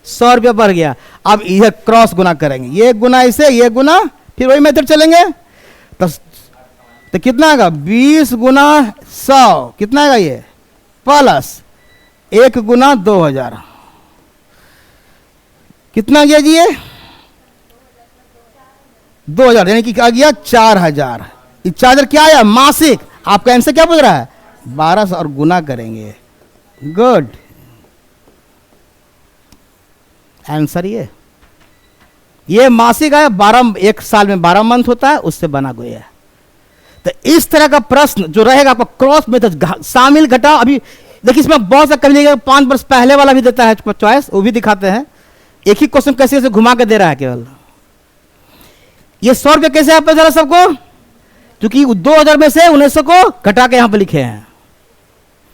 100 रुपया बढ़ गया। अब यह क्रॉस गुना करेंगे, ये गुना इसे, ये गुना, फिर वही मेथड चलेंगे। तो कितना आएगा? 20 गुना 100 कितना आएगा? ये प्लस 1 गुना 2000 कितना गया जी? ये 2000 यानी कि क्या गया 4000। ये 4000 क्या आया मासिक। आपका आंसर क्या पूछ रहा है 1200 और गुना करेंगे। गुड आंसर ये मासिक आया 12 एक साल में 12 मंथ होता है उससे बना गया है। तो इस तरह का प्रश्न जो रहेगा आपका क्रॉस मेथड शामिल घटाओ। अभी देखिए इसमें बहुत सा कभी 5 वर्ष पहले वाला भी देता है चॉइस वो भी दिखाते हैं। एक ही क्वेश्चन कैसे कैसे घुमा के दे रहा है केवल। ये 100 रुपये कैसे आप जरा सबको क्योंकि 2000 में से 1900 को घटा के यहां पर लिखे हैं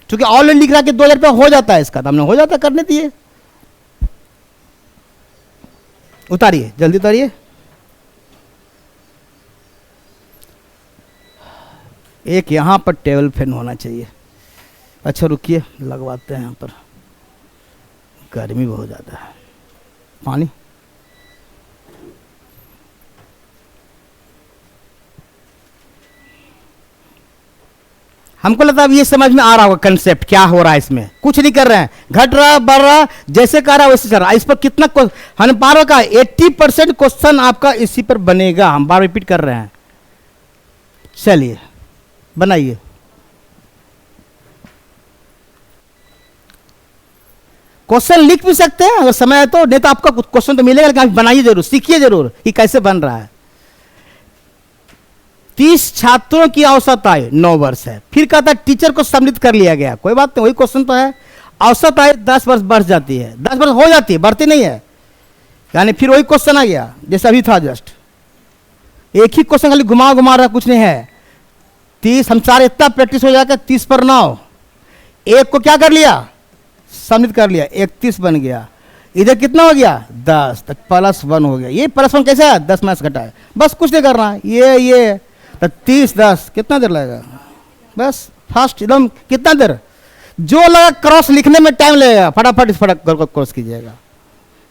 क्योंकि ऑलरेडी लिख रहा है कि 2000 रुपये हो जाता है इसका तो हमने हो जाता करने दिए। उतारिए जल्दी उतारिए। एक यहां पर टेबल फैन होना चाहिए। अच्छा रुकिए लगवाते हैं यहां पर गर्मी बहुत ज़्यादा है। पानी हमको लगता है अब ये समझ में आ रहा होगा कंसेप्ट क्या हो रहा है। इसमें कुछ नहीं कर रहे हैं घट रहा बढ़ रहा जैसे कर रहा वैसे चल रहा। इस पर कितना हमने बार बार कहा 80% क्वेश्चन आपका इसी पर बनेगा। हम बार रिपीट कर रहे हैं। चलिए बनाइए। क्वेश्चन लिख भी सकते हैं अगर समय है तो नहीं तो आपका क्वेश्चन तो मिलेगा लेकिन आप बनाइए जरूर सीखिए जरूर कि कैसे बन रहा है। 30 छात्रों की औसत आयु 9 वर्ष है। फिर कहता है टीचर को सम्मिलित कर लिया गया। कोई बात नहीं वही क्वेश्चन तो है। औसत आयु 10 वर्ष बढ़ जाती है 10 वर्ष हो जाती है बढ़ती नहीं है। यानी फिर वही क्वेश्चन आ गया जैसे अभी था जस्ट। एक ही क्वेश्चन खाली घुमा घुमा रहा कुछ नहीं है। 30 हम सारे इतना प्रैक्टिस हो जाएगा 30 पर 9 एक को क्या कर लिया सम्मिलित कर लिया 31 बन गया। इधर कितना हो गया 10 तक +1 हो गया। ये +1 कैसे है 10 माइनस घटा है बस कुछ नहीं करना है। ये तो 30 10 कितना देर लगेगा बस फास्ट एकदम कितना देर जो लगा क्रॉस लिखने में टाइम लगेगा फटाफट इस फटाफट क्रॉस कीजिएगा।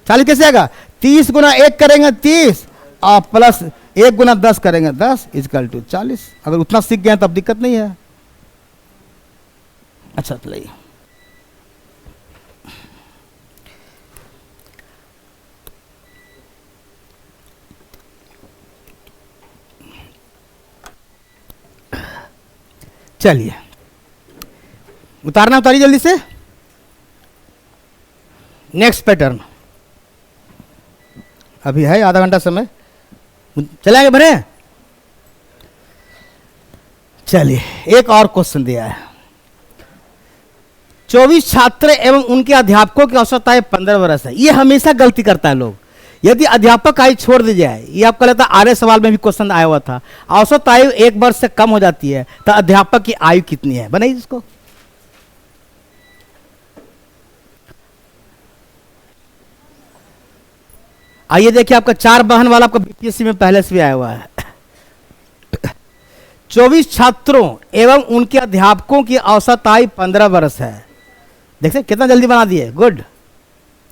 40 कैसे आएगा 30 गुना 1 करेंगे 30 और प्लस 1 गुना 10 करेंगे 10 इक्वल टू 40। अगर उतना सीख गए तब दिक्कत नहीं है। अच्छा चलिए चलिए उतारना उतारिए जल्दी से। नेक्स्ट पैटर्न अभी है आधा घंटा समय चलेंगे भरे। चलिए एक और क्वेश्चन दिया है 24 छात्र एवं उनके अध्यापकों की औसत आयु 15 वर्ष है। ये हमेशा गलती करता है लोग। यदि अध्यापक आयु छोड़ दी जाए ये आपका लगता है आर्य सवाल में भी क्वेश्चन आया हुआ था। औसत आयु 1 वर्ष से कम हो जाती है तो अध्यापक की आयु कितनी है बनाइए इसको। आइए देखिए आपका 4 बहन वाला आपका बीपीएससी में पहले से भी आया हुआ है। 24 छात्रों एवं उनके अध्यापकों की औसत आयु 15 वर्ष है। देखते कितना जल्दी बना दिए। गुड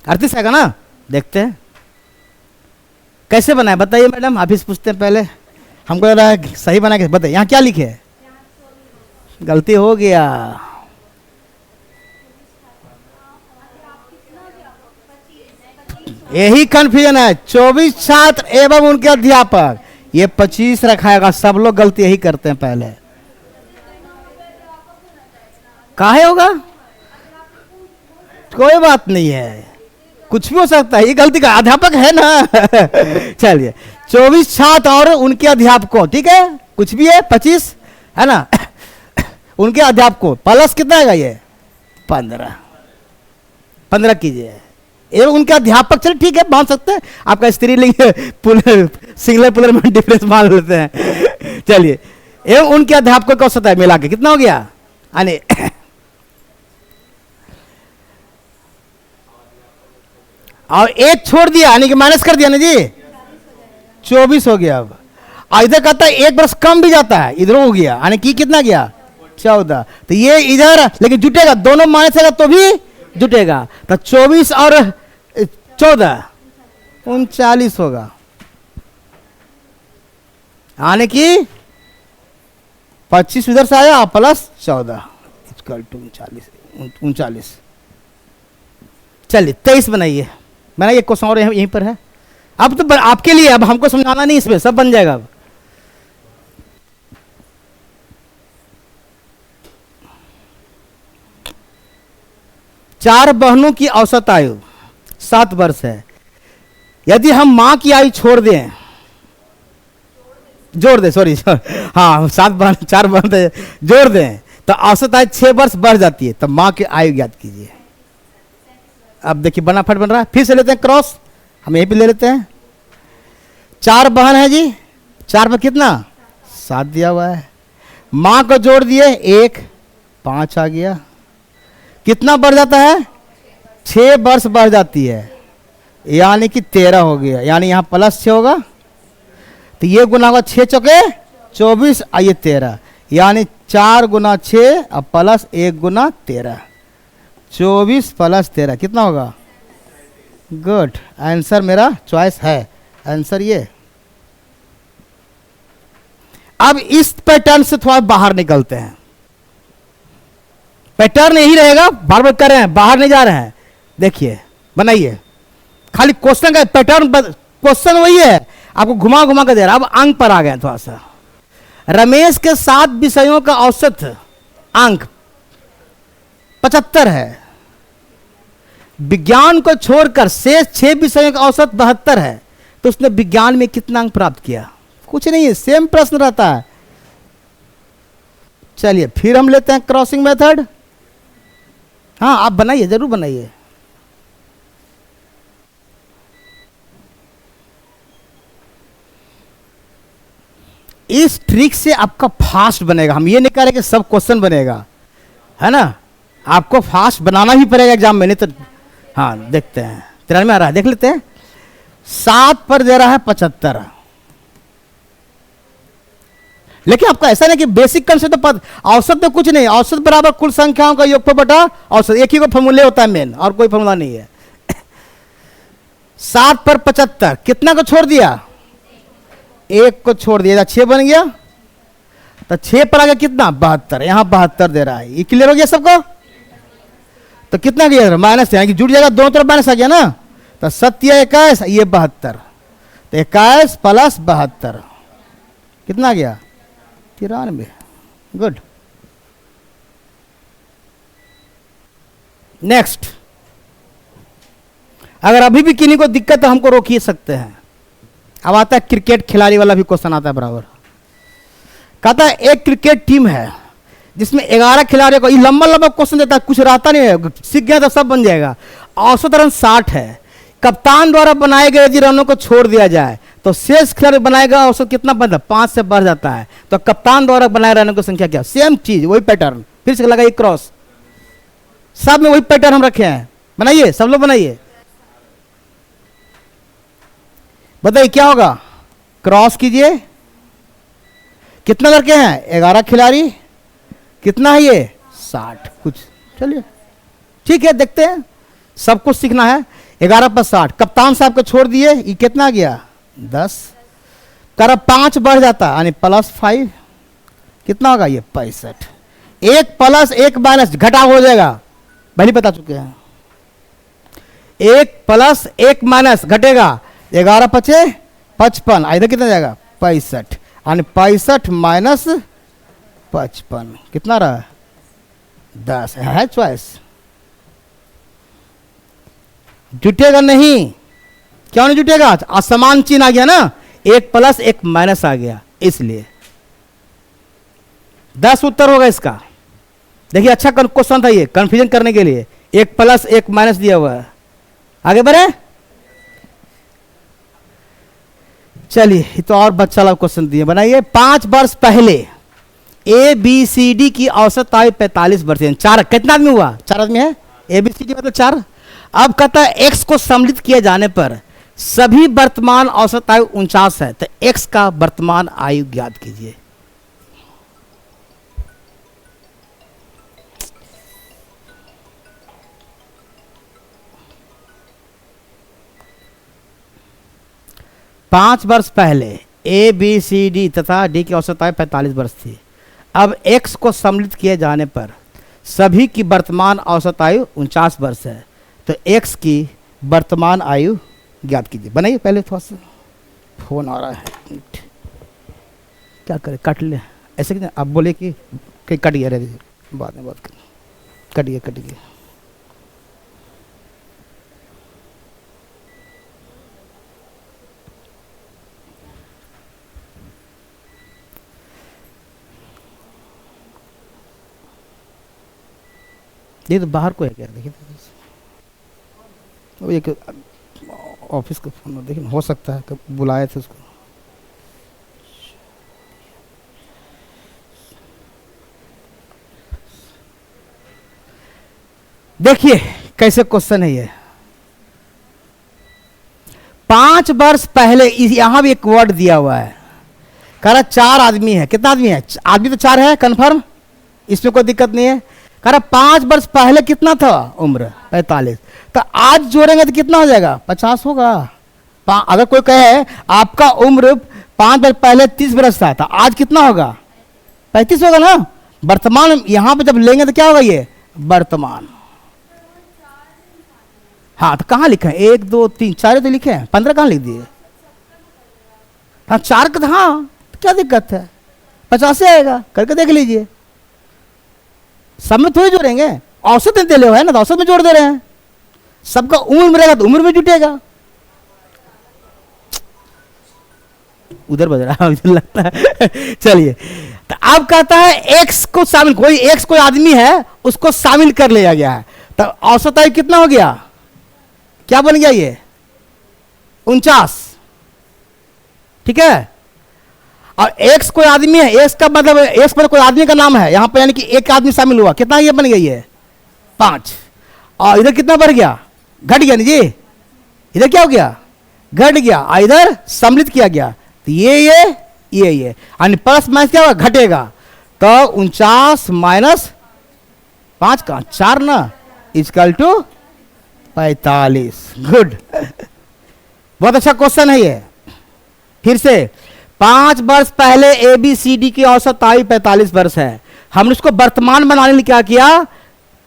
38 आएगा ना देखते हैं कैसे बनाए बताइए मैडम। आप इस पूछते हैं पहले हमको लग रहा है सही बना के बताइए। यहाँ क्या लिखे है गलती हो गया। यही कंफ्यूजन है 24 छात्र एवं उनके अध्यापक ये 25 रखाएगा। सब लोग गलती यही करते हैं पहले। काहे होगा कोई बात नहीं है कुछ भी हो सकता है। ये गलती का अध्यापक है ना। चलिए 24 छात्र और उनके अध्यापकों ठीक है कुछ भी है 25 है ना। उनके अध्यापकों प्लस कितना आएगा ये 15 कीजिए एवं उनके अध्यापक चलिए ठीक है मान सकते हैं। आपका स्त्रीलिंग सिंगुलर प्लूरल में डिफरेंस मान लेते हैं। चलिए एवं उनके अध्यापकों का औसत आयु मिला के कितना हो गया यानी और एक छोड़ दिया यानी कि माइनस कर दिया ना जी 24 हो गया। अब इधर कहता है 1 वर्ष कम भी जाता है इधर हो गया यानी कि कितना गया 14। तो ये इधर लेकिन जुटेगा दोनों माइनस है तो भी जुटेगा। तो 24 और 14 39 होगा यानी कि 25 उधर से आया प्लस 14 इक्वल टू 39। चलिए 23 बनाइए। मैंने एक क्वेश्चन और यहीं पर है अब तो आपके लिए, अब हमको समझाना नहीं, इसमें सब बन जाएगा अब। चार बहनों की औसत आयु 7 वर्ष है। यदि हम मां की आयु छोड़ दें, जोड़ दें, सॉरी, हाँ 7 बहन 4 बहन जोड़ दें तो औसत आयु 6 वर्ष बढ़ जाती है। तो मां की आयु ज्ञात कीजिए। अब देखिए बना फट बन रहा है। फिर से लेते हैं क्रॉस, हम यहीं पे ले लेते हैं। 4 बहन है जी, 4 पर कितना 7 दिया हुआ है। मां को जोड़ दिए 1, 5 आ गया। कितना बढ़ जाता है 6 वर्ष बढ़ जाती है, यानी कि 13 हो गया। यानी यहां प्लस 6 होगा तो ये गुना होगा 6 चौके 24, आइए 13, यानी 4 गुना 6 और प्लस 1 गुना 13, 24 प्लस 13 कितना होगा? गुड, आंसर मेरा चॉइस है, आंसर ये। अब इस पैटर्न से थोड़ा बाहर निकलते हैं। पैटर्न यही रहेगा, बार बार कर रहे हैं, बाहर नहीं जा रहे हैं। देखिए बनाइए, खाली क्वेश्चन का पैटर्न, क्वेश्चन वही है, आपको घुमा घुमा कर दे रहा। अब अंक पर आ गए थोड़ा सा। रमेश के 7 विषयों का औसत अंक 75 है। विज्ञान को छोड़कर शेष 6 विषयों का औसत 72 है। तो उसने विज्ञान में कितना अंक प्राप्त किया? कुछ नहीं है, सेम प्रश्न रहता है। चलिए फिर हम लेते हैं क्रॉसिंग मेथड। हाँ आप बनाइए, जरूर बनाइए। इस ट्रिक से आपका फास्ट बनेगा। हम ये नहीं कह रहे कि सब क्वेश्चन बनेगा, है ना, आपको फास्ट बनाना ही पड़ेगा एग्जाम में, नहीं तो। हाँ देखते हैं 93 आ रहा है, देख लेते हैं। 7 पर दे रहा है 75, लेकिन आपका ऐसा नहीं कि बेसिक कंसेप्ट तो औसत तो कुछ नहीं, औसत बराबर कुल संख्याओं का योगफल बटा औसत, एक ही को फॉर्मूले होता है मेन, और कोई फॉर्मूला नहीं है। 7 पर 75, कितना को छोड़ दिया? 1 को छोड़ दिया, 6 बन गया। तो 6 पर आ गया कितना? 72, यहां 72 दे रहा है। ये क्लियर हो गया सबको? तो कितना गया? माइनस, यानी कि जुड़ जाएगा, दोनों तरफ माइनस आ गया ना। तो 7 21, ये 72, तो 21 प्लस 72 कितना आ गया? 93। गुड। नेक्स्ट, अगर अभी भी किन्हीं को दिक्कत है हमको रोक ही सकते हैं। अब आता है क्रिकेट खिलाड़ी वाला भी क्वेश्चन आता है बराबर। कहता है एक क्रिकेट टीम है जिसमें 11 खिलाड़ियों को, ये लंबा लंबा क्वेश्चन देता है, कुछ रहता नहीं है, सीख गया तो सब बन जाएगा। औसत रन 60 है। कप्तान द्वारा बनाए गए यदि रनों को छोड़ दिया जाए तो शेष खिलाड़ी बनाएगा औसत कितना बनता है? 5 से बढ़ जाता है। तो कप्तान द्वारा बनाए रनों की संख्या क्या? सेम चीज, वही पैटर्न, फिर से लगाइए क्रॉस। सब में वही पैटर्न हम रखे हैं, बनाइए, सब लोग बनाइए। बताइए क्या होगा? क्रॉस कीजिए। कितना करके हैं? 11 खिलाड़ी, कितना है ये? 60 कुछ। चलिए ठीक है, देखते हैं, सब कुछ सीखना है। 11 पर 60, कप्तान साहब को छोड़ दिए, ये कितना गया? 10। कर 5 बढ़ जाता, यानी प्लस 5, कितना होगा? ये 65। 1 प्लस 1 माइनस, घटाव हो जाएगा, पहले बता चुके हैं। 1 प्लस 1 माइनस घटेगा, 11 पचे 55, इधर कितना जाएगा? 65, यानी 65 माइनस 55 कितना रहा? 10 है चॉइस। जुटेगा नहीं, क्यों नहीं जुटेगा? असमान चिन्ह आ गया ना, 1 प्लस 1 माइनस आ गया, इसलिए 10 उत्तर होगा इसका। देखिए अच्छा क्वेश्चन था ये, कंफ्यूजन करने के लिए। 1 प्लस 1 माइनस दिया हुआ है। आगे बढ़े, चलिए तो और बच्चा लोग क्वेश्चन दिए, बनाइए। 5 वर्ष पहले ABCD की औसत आयु 45 वर्ष है। 4 कितना आदमी हुआ? 4 आदमी है, ABCD मतलब 4। अब कहता है x को सम्मिलित किए जाने पर सभी वर्तमान औसत आयु 49 है। तो x का वर्तमान आयु ज्ञात कीजिए। पांच वर्ष पहले ABCD तथा D की औसत आयु 45 वर्ष थी। अब x को सम्मिलित किए जाने पर सभी की वर्तमान औसत आयु 49 वर्ष है। तो x की वर्तमान आयु ज्ञात कीजिए। बनाइए पहले थोड़ा सा, फोन आ रहा है, क्या करें, काट ले ऐसे कि आप बोले कि कट गया, रह दीजिए, बाद में बात करें, कट गया। ये तो बाहर को है क्या, देखिए वो एक ऑफिस का फोन, देखिए हो सकता है कब बुलाए थे उसको। देखिए कैसे क्वेश्चन है ये। 5 वर्ष पहले, यहां भी एक वर्ड दिया हुआ है, कह रहा 4 आदमी है। कितना आदमी है? आदमी तो 4 है कंफर्म, इसमें कोई दिक्कत नहीं है। कह रहा 5 वर्ष पहले कितना था उम्र? 45। तो आज जोड़ेंगे तो कितना हो जाएगा? 50 होगा। अगर कोई कहे आपका उम्र 5 वर्ष पहले 30 वर्ष था, तो आज कितना होगा? 35 होगा ना। वर्तमान यहां पे जब लेंगे तो क्या होगा? ये वर्तमान। हाँ, तो कहाँ लिखे हैं? 1 2 3 4 तो लिखे हैं, 15 कहाँ लिख दिए? हाँ 4 का, हाँ तो क्या दिक्कत है? 50 से आएगा, करके देख लीजिए। सब में थोड़ी जोड़ेंगे, औसत में दे लो है ना, तो औसत में जोड़ दे रहे हैं। सबका उम्र रहेगा तो उम्र में जुटेगा। उधर बज रहा है लगता है। चलिए, तो अब कहता है एक्स को शामिल, कोई एक्स कोई आदमी है उसको शामिल कर लिया गया है, तो औसत आयु कितना हो गया? क्या बन गया ये? 49। ठीक है। और एक्स कोई आदमी है, एक्स का मतलब एक्स पर कोई आदमी का नाम है यहां पर, यानी कि एक आदमी शामिल हुआ, कितना ये बन गया? ये 5। और इधर कितना बढ़ गया? घट गया नहीं जी, इधर क्या हो गया? घट गया। और इधर सम्मिलित किया गया, तो ये यानी प्लस माइनस क्या होगा? घटेगा। तो 49 माइनस 5 का 4 ना, इक्वल टू 45। गुड, बहुत अच्छा क्वेश्चन है ये। फिर से 5 वर्ष पहले ABCD की औसत आयु 45 वर्ष है। हमने उसको वर्तमान बनाने के लिए क्या किया?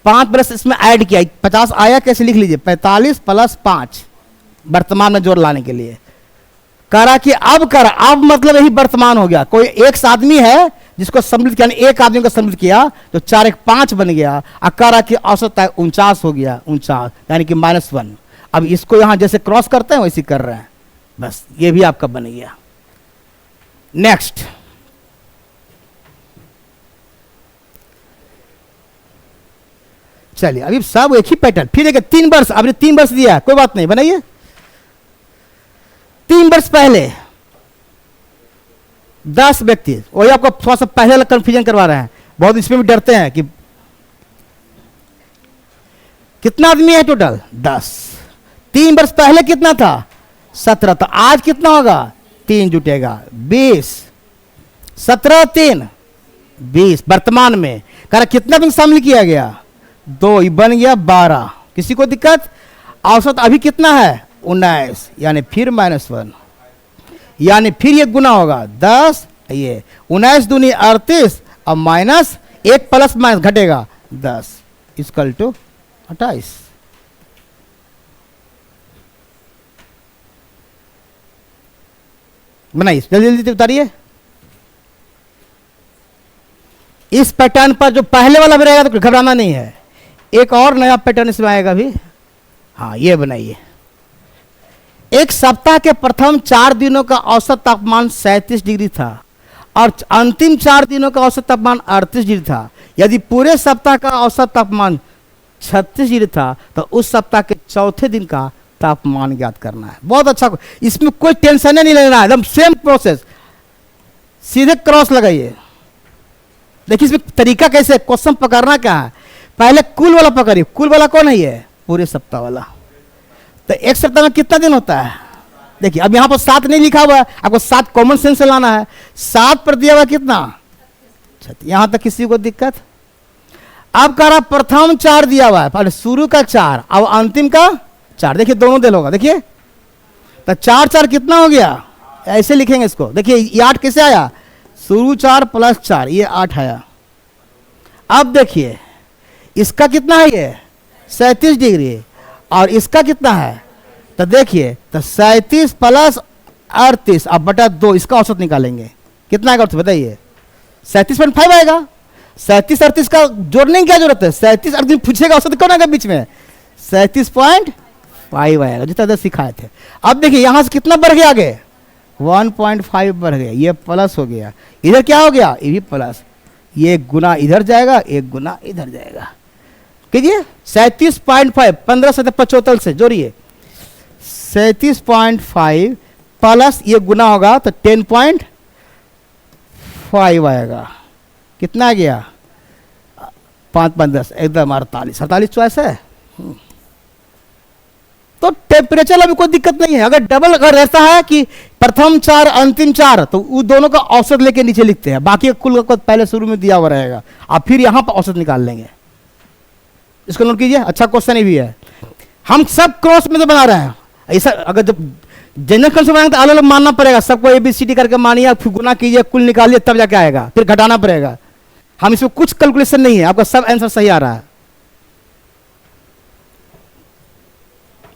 5 वर्ष इसमें ऐड किया, 50 आया। कैसे लिख लीजिए? 45 प्लस 5, वर्तमान में जोड़ लाने के लिए करा कि अब मतलब यही वर्तमान हो गया। कोई एक आदमी है जिसको सम्मिलित किया, एक आदमी को सम्मिलित किया, तो 4 1 5 बन गया। करा कि औसत 49 हो गया, 49 यानी कि -1। अब इसको यहां जैसे क्रॉस करते हैं वैसे कर रहे हैं, बस ये भी आपका बन गया। नेक्स्ट, चलिए अभी सब एक ही पैटर्न, फिर एक 3 वर्ष। अब 3 वर्ष दिया है, कोई बात नहीं, बनाइए। 3 वर्ष पहले 10 व्यक्ति, वही आपको थोड़ा सा पहले कंफ्यूजन करवा रहे हैं, बहुत इसमें भी डरते हैं कि कितना आदमी है टोटल? 10। 3 वर्ष पहले कितना था? 17। तो आज कितना होगा? 3 जुटेगा, 20। 17 3 20 वर्तमान में। कह रहा कितना दिन शामिल किया गया? 2, ये बन गया 12। किसी को दिक्कत? औसत अभी कितना है? 19, यानी फिर -1, यानी फिर ये गुना होगा 10, ये 19 दूनी 38, अब माइनस 1 प्लस माइनस घटेगा 10 इक्वल टू 28। बनाइए, जल्दी जल्दी उतारिए। इस पैटर्न पर जो पहले वाला भी रहेगा तो घबराना नहीं है, एक और नया पैटर्न इसमें आएगा भी। हाँ, ये बनाइए। एक सप्ताह के प्रथम 4 दिनों का औसत तापमान 37 डिग्री था और अंतिम 4 दिनों का औसत तापमान 38 डिग्री था। यदि पूरे सप्ताह का औसत तापमान 36 डिग्री था तो उस सप्ताह के चौथे दिन का तापमान ज्ञात करना है। बहुत अच्छा, इसमें कोई टेंशन नहीं लेना है, एकदम सेम प्रोसेस, सीधे क्रॉस लगाइए। देखिए इसमें तरीका कैसे, क्वेश्चन पकड़ना क्या है। पहले कुल वाला पकड़िए। कुल वाला कौन है? ये पूरे सप्ताह वाला। तो एक सप्ताह में कितना दिन होता है? देखिए अब यहां पर 7 नहीं लिखा हुआ है, आपको 7 कॉमन सेंस से लाना है। 7 पर दिया हुआ कितना? यहां तक किसी को दिक्कत? अब कह रहा प्रथम 4 दिया हुआ है, पहले शुरू का 4 अब अंतिम का 4। देखिए दोनों दिल होगा, देखिए तो 4 4 कितना हो गया? ऐसे लिखेंगे इसको। देखिए ये 8 कैसे आया? शुरू 4 प्लस 4, ये 8 आया। अब देखिए इसका कितना है? ये 37 डिग्री, और इसका कितना है? तो देखिए, तो 37 प्लस 38 अब बटा 2, इसका औसत निकालेंगे, कितना आएगा औसत बताइए? 37.5 आएगा। 37 38 का जोड़ने की क्या जरूरत है? 37 38 पूछेगा औसत कौन आएगा बीच में? 37.5 आएगा, जितना सिखाए थे। अब देखिए यहां से कितना बढ़ गया आगे? 1.5 बढ़ गया, ये प्लस हो गया, इधर क्या हो गया? ये भी प्लस, ये एक गुना इधर जाएगा, एक गुना इधर जाएगा। कीजिए 37.5 15 से 75 से जोड़िए, 37.5 प्लस ये गुना होगा तो 10.5 आएगा। कितना आ गया? 5 5 10 एकदम 48, 48 चॉइस है। तो टेम्परेचर अभी कोई दिक्कत नहीं है। अगर डबल अगर ऐसा है कि प्रथम 4 अंतिम 4, तो उस दोनों का औसत लेके नीचे लिखते हैं, बाकी कुल का पहले शुरू में दिया हुआ रहेगा, आप फिर यहां पर औसत निकाल लेंगे। इसको नोट कीजिए, अच्छा क्वेश्चन भी है। हम सब क्रॉस में तो बना रहे हैं, ऐसा अगर जब जनरल कंसेप्ट बनाएंगे तो अलग अलग मानना पड़ेगा, सबको ABCD करके मानिए, फिर गुना कीजिए, कुल निकालिए, तब जाके आएगा, फिर घटाना पड़ेगा। हम इसमें कुछ कैलकुलेशन नहीं है, आपका सब आंसर सही आ रहा है।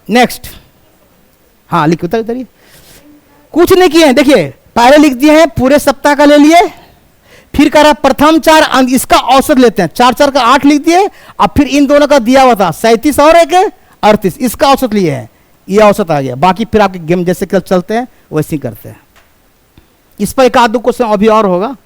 नेक्स्ट, हाँ लिख उतरिए, कुछ नहीं किए हैं। देखिए पहले लिख दिए हैं पूरे सप्ताह का ले लिए, फिर कह रहा प्रथम 4 इसका औसत लेते हैं, 4 4 का 8 लिख दिए, अब फिर इन दोनों का दिया हुआ था 37 और एक 38, इसका औसत लिए हैं, ये औसत आ गया। बाकी फिर आपके गेम जैसे कल चलते हैं वैसे ही करते हैं। इस पर एक आध दो क्वेश्चन अभी और होगा।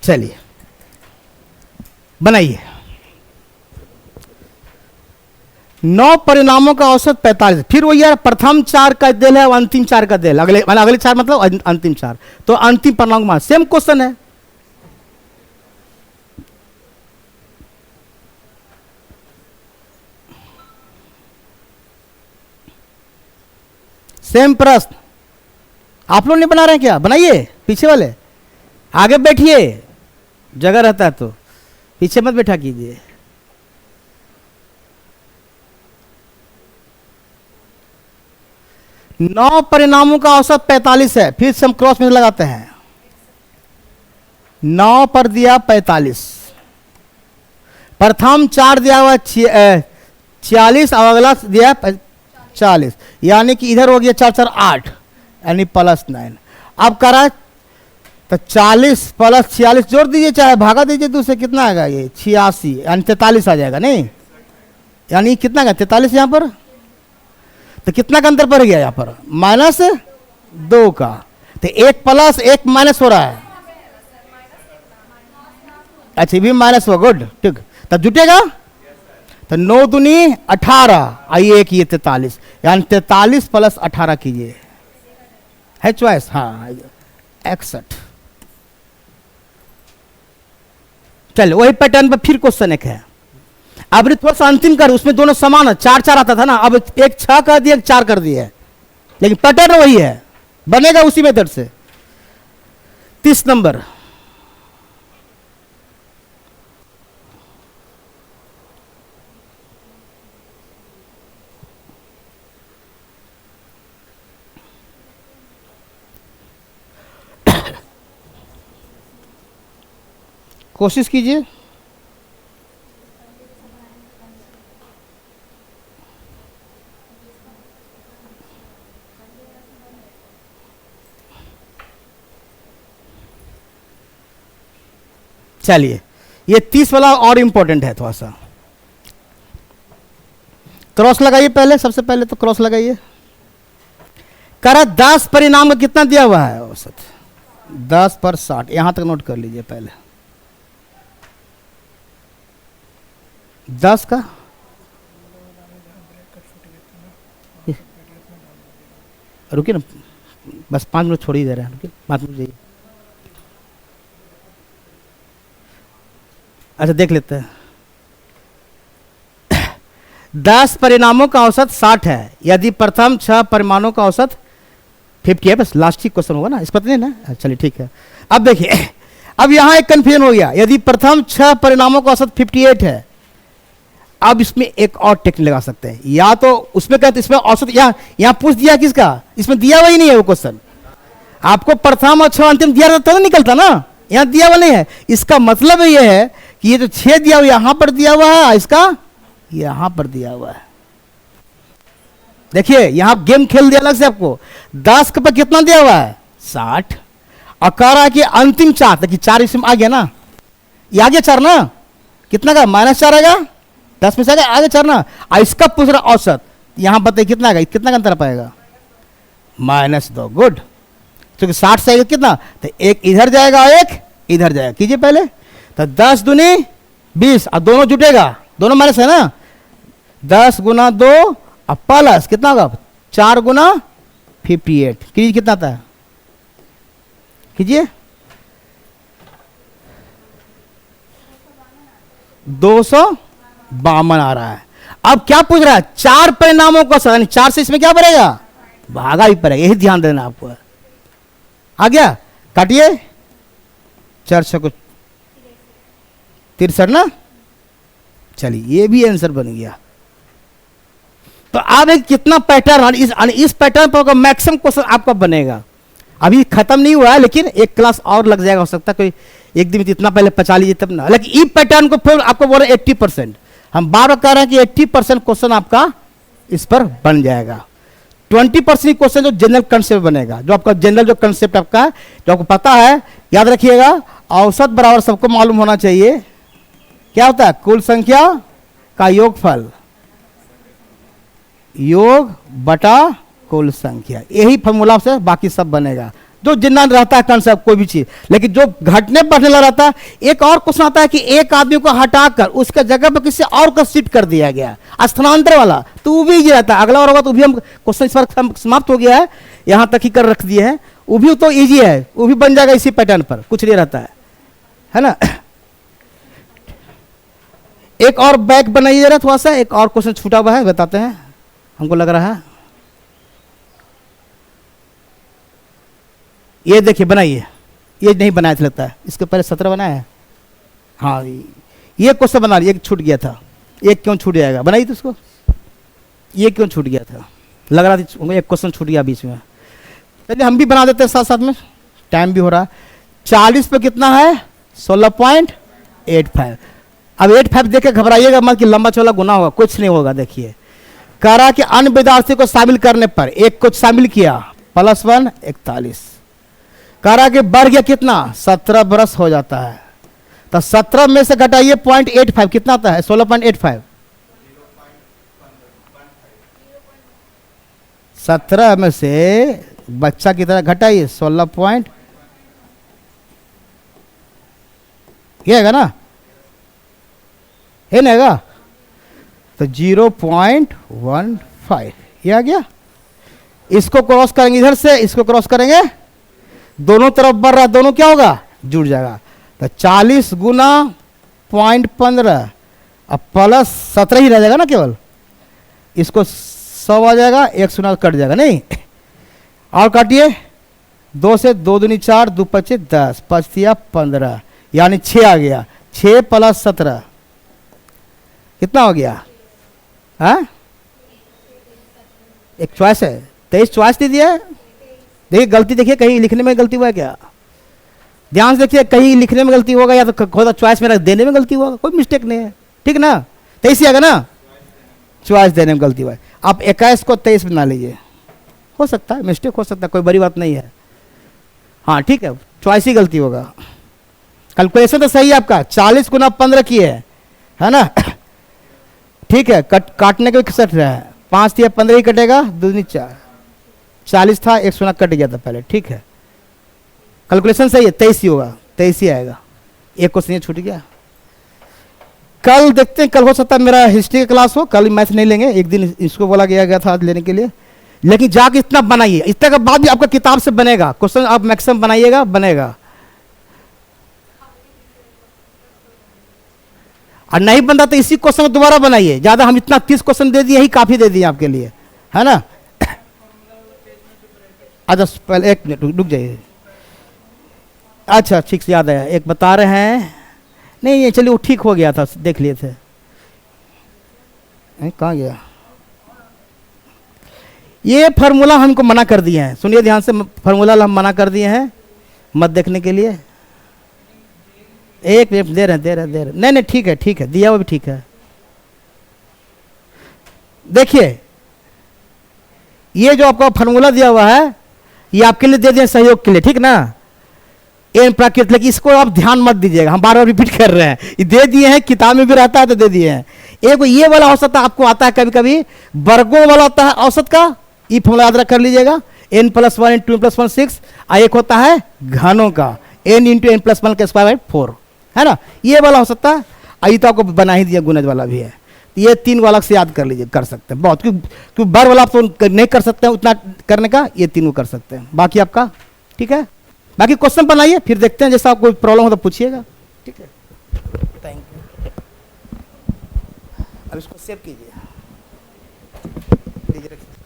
चलिए बनाइए। 9 परिणामों का औसत 45, फिर वो यार प्रथम 4 का देल है, अंतिम 4 का देल, अगले 4 मतलब अंतिम 4, तो अंतिम परिणाम का सेम क्वेश्चन है। सेम प्रश्न आप लोग नहीं बना रहे हैं क्या? बनाइए, पीछे वाले आगे बैठिए, जगह रहता है तो पीछे मत बैठा कीजिए। नौ परिणामों का औसत 45 है, फिर से हम क्रॉस में लगाते हैं। 9 पर दिया 45, प्रथम 4 दिया हुआ 46 और अगला दिया 40, यानी कि इधर हो गया 4 4 8 यानी +9। अब करा तो 40 प्लस 46 जोड़ दीजिए, चाहे भागा दीजिए, दूसरे कितना आएगा? ये 86 यानी 43 आ जाएगा। नहीं यानी कितना का 43 यहां पर, तो कितना का अंतर पड़ गया यहाँ पर? -2 का, तो 1 प्लस 1 माइनस हो रहा है। अच्छा भी माइनस हुआ, गुड, ठीक, तब जुटेगा। तो 9 दूनी 18, आइए एक ये 43, यानी 43 प्लस 18 कीजिए, है चॉइस, हाँ 61। चलो वही पैटर्न पर फिर क्वेश्चन एक है। अब थोड़ा सा अंतिम कर, उसमें दोनों समान है, 4 4 आता था ना, अब एक 6 कर दिया, 4 कर दिया, लेकिन पैटर्न वही है, बनेगा उसी मेथड से। 30 नंबर, कोशिश कीजिए। चलिए ये 30 वाला और इंपॉर्टेंट है, थोड़ा सा क्रॉस लगाइए पहले, सबसे पहले तो क्रॉस लगाइए। करा 10 परिणाम का कितना दिया हुआ है औसत? 10 पर 60, यहां तक नोट कर लीजिए पहले। 10 का रुकिए ना, बस 5 मिनट छोड़ ही दे रहे हैं, रुकिए 5 मिनट जाइए। अच्छा देख लेते हैं। 10 परिणामों का औसत 60 है, यदि प्रथम 6 परिमाणों का औसत 50 है। बस लास्ट ही क्वेश्चन होगा ना, इस पता नहीं ना, चलिए ठीक है। अब देखिए, अब यहां एक कंफ्यूजन हो गया, यदि प्रथम 6 परिणामों का औसत 58 है अब इसमें एक और टेक्निक लगा सकते हैं, या तो उसमें कहते इसमें औसत, यहाँ पूछ दिया किसका, इसमें दिया हुआ ही नहीं है वो क्वेश्चन। आपको प्रथम और 6 अंतिम दिया रहता तो निकलता ना, यहाँ दिया हुआ नहीं है। इसका मतलब ये है कि ये जो 6 दिया हुआ यहां पर दिया हुआ है, इसका यहां पर दिया हुआ है। देखिए यहां गेम खेल दिया अलग से आपको। 10 के पर कितना दिया हुआ है 60, और कह रहा है कि अंतिम 4, देखिए 4 इसमें आ गया ना, ये आ गया 4 ना, कितना का -4 आएगा, 10 में से आगे 4 ना। और इसका पूछ रहा औसत, यहां बताइए कितना आएगा, कितना का अंतर पाएगा -2। गुड, क्योंकि 60 से कितना, तो एक इधर जाएगा और एक इधर जाएगा। कीजिए पहले, तो 10 दूनी 20, और दोनों जुटेगा, दोनों माइनस है ना, 10 गुना 2 और प्लस कितना होगा 4 गुना 58। कीजिए कितना आता है, कीजिए 252 आ रहा है। अब क्या पूछ रहा है, 4 परिणामों का 4 से इसमें क्या पड़ेगा, भागा ही पड़ेगा, यही ध्यान देना आपको। आ गया, काटिए, 4 को 63 ना, चलिए ये भी आंसर बन गया। तो आप एक कितना पैटर्न, इस पैटर्न पर मैक्सिमम क्वेश्चन आपका बनेगा। अभी खत्म नहीं हुआ है, लेकिन एक क्लास और लग जाएगा, हो सकता है कोई एक दिन में इतना पहले पचा लीजिए तब ना। लेकिन ई पैटर्न को फिर आपको बोल रहे 80%, हम बार बार कह रहे हैं कि 80% क्वेश्चन आपका इस पर बन जाएगा। 20% क्वेश्चन जो जनरल कंसेप्ट बनेगा, जो आपका जनरल जो कंसेप्ट आपका है, जो आपको पता है, याद रखिएगा। औसत बराबर सबको मालूम होना चाहिए, क्या होता है, कुल संख्या का योगफल, योग बटा कुल संख्या, यही फॉर्मूला से बाकी सब बनेगा। जो जितना रहता है कंसेप्ट कोई भी चीज, लेकिन जो घटने बढ़ने लगा रहता है। एक और क्वेश्चन आता है कि एक आदमी को हटाकर उसके जगह पर किसी और को शिफ्ट कर दिया गया, स्थानांतर वाला, तो वो भी इजी रहता है। अगला और होगा तो भी हम क्वेश्चन इस पर समाप्त हो गया है, यहां तक ही कर रख दिए हैं। वो भी तो इजी है, वो भी बन जाएगा इसी पैटर्न पर, कुछ नहीं रहता है ना। एक और बैक बनाइए जरा, थोड़ा सा एक और क्वेश्चन छूटा हुआ है, बताते हैं, हमको लग रहा है। ये देखिए बनाइए, ये नहीं बनाया था लगता है, इसके पहले 17 बनाया है। हाँ ये क्वेश्चन बना लिया, एक छूट गया था, एक क्यों छूट जाएगा, बनाइए तो उसको, ये क्यों छूट गया था, लग रहा था एक क्वेश्चन छूट गया बीच में। चलिए हम भी बना देते हैं साथ साथ में, टाइम भी हो रहा है। 40 पे कितना है 16.85। अब 85 देख के घबराइएगा मत कि लंबा चौड़ा गुना होगा, कुछ नहीं होगा। देखिए कह रहा कि अन्य विद्यार्थी को शामिल करने पर एक को शामिल किया, +1 41। कह रहा कि बढ़ गया कितना 17 बरस हो जाता है, तो 17 में से घटाइए 0.85, कितना आता है 16.85। 17 में से बच्चा की तरह घटाइए 16 ये है ना, है ना, तो 0.15 ये आ गया। इसको क्रॉस करेंगे इधर से, इसको क्रॉस करेंगे, दोनों तरफ बढ़ रहा है, दोनों क्या होगा जुड़ जाएगा। तो 40 गुना 0.15 अब +17 ही रह जाएगा ना, केवल इसको 100 आ जाएगा, 1 शून्य कट जाएगा नहीं। और काटिए, 2 से 2 दूनी 4, 2 पचे 10, 5 दिया 15, यानी 6 आ गया। 6 + 17 कितना हो गया, हाँ एक चॉइस है, 23 चॉइस दे दिया। देखिए गलती, देखिए कहीं लिखने में गलती हुआ है क्या, ध्यान से देखिए, कहीं लिखने में गलती होगा या तो खुद चॉइस में देने में गलती होगा, कोई मिस्टेक नहीं है, ठीक ना। 23 आएगा ना, चॉइस देने में गलती हुआ है। आप 21 को 23 बना लीजिए, हो सकता है मिस्टेक हो सकता है, कोई बड़ी बात नहीं है। हाँ ठीक है, चॉइस ही गलती होगा। कैलकुलेशन तो सही है आपका, 40 गुना 15 की है ना, ठीक है। काटने के 61 रहा है, 5 दिया 15 ही कटेगा, 2 दूनी 4, 40 था, 1 शून्य कट गया था पहले, ठीक है। कैलकुलेशन सही है, 23 ही होगा, 23 ही आएगा। एक क्वेश्चन ये छूट गया। कल देखते हैं, कल हो सकता है मेरा हिस्ट्री का क्लास हो, कल मैथ नहीं लेंगे, एक दिन इसको बोला गया था आज लेने के लिए। लेकिन जाके इतना बनाइए, इतना के बाद भी आपका किताब से बनेगा क्वेश्चन, आप मैक्सिमम बनाइएगा, बनेगा। और नहीं बनता तो इसी क्वेश्चन को दोबारा बनाइए, ज्यादा हम इतना 30 क्वेश्चन दे दिए, यही काफी दे दिए आपके लिए, है ना। अच्छा पहले 1 मिनट रुक जाइए। अच्छा ठीक से याद आया, एक बता रहे हैं, नहीं चलिए वो ठीक हो गया था, देख लिए थे। कहाँ गया? ये फार्मूला हमको मना कर दिए हैं, सुनिए ध्यान से, फार्मूला हम मना कर दिए हैं मत देखने के लिए। एक मिनट, दे रहे नहीं नहीं, ठीक है, दिया वो भी ठीक है। देखिए ये जो आपका फार्मूला दिया हुआ है ये आपके लिए दे दिए सहयोग के लिए, ठीक ना। एन प्राकृत, लेकिन इसको आप ध्यान मत दीजिएगा, हम बार बार रिपीट कर रहे हैं। ये दे दिए हैं, किताब में भी रहता है तो दे दिए हैं। एक ये वाला औसत आपको आता है कभी कभी, वर्गों वाला होता है औसत का, ये फॉर्मूला याद रख कर लीजिएगा, n+1 × 2 + 1 6, एक होता है घनों का n × n+1 का स्क्वायर बाई 4, है ना। ये वाला हो सकता है, ये तो आपको बना ही दिया, गुणज वाला भी है। ये 3 वाला से याद कर लीजिए, कर सकते हैं बहुत, क्योंकि बार वाला आप तो नहीं कर सकते हैं उतना करने का, ये 3 कर सकते हैं, बाकी आपका ठीक है। बाकी क्वेश्चन बनाइए, फिर देखते हैं, जैसा कोई प्रॉब्लम हो तो पूछिएगा, ठीक है। Thank you. अब इसको सेव कीजिए, लीजिए रखिए।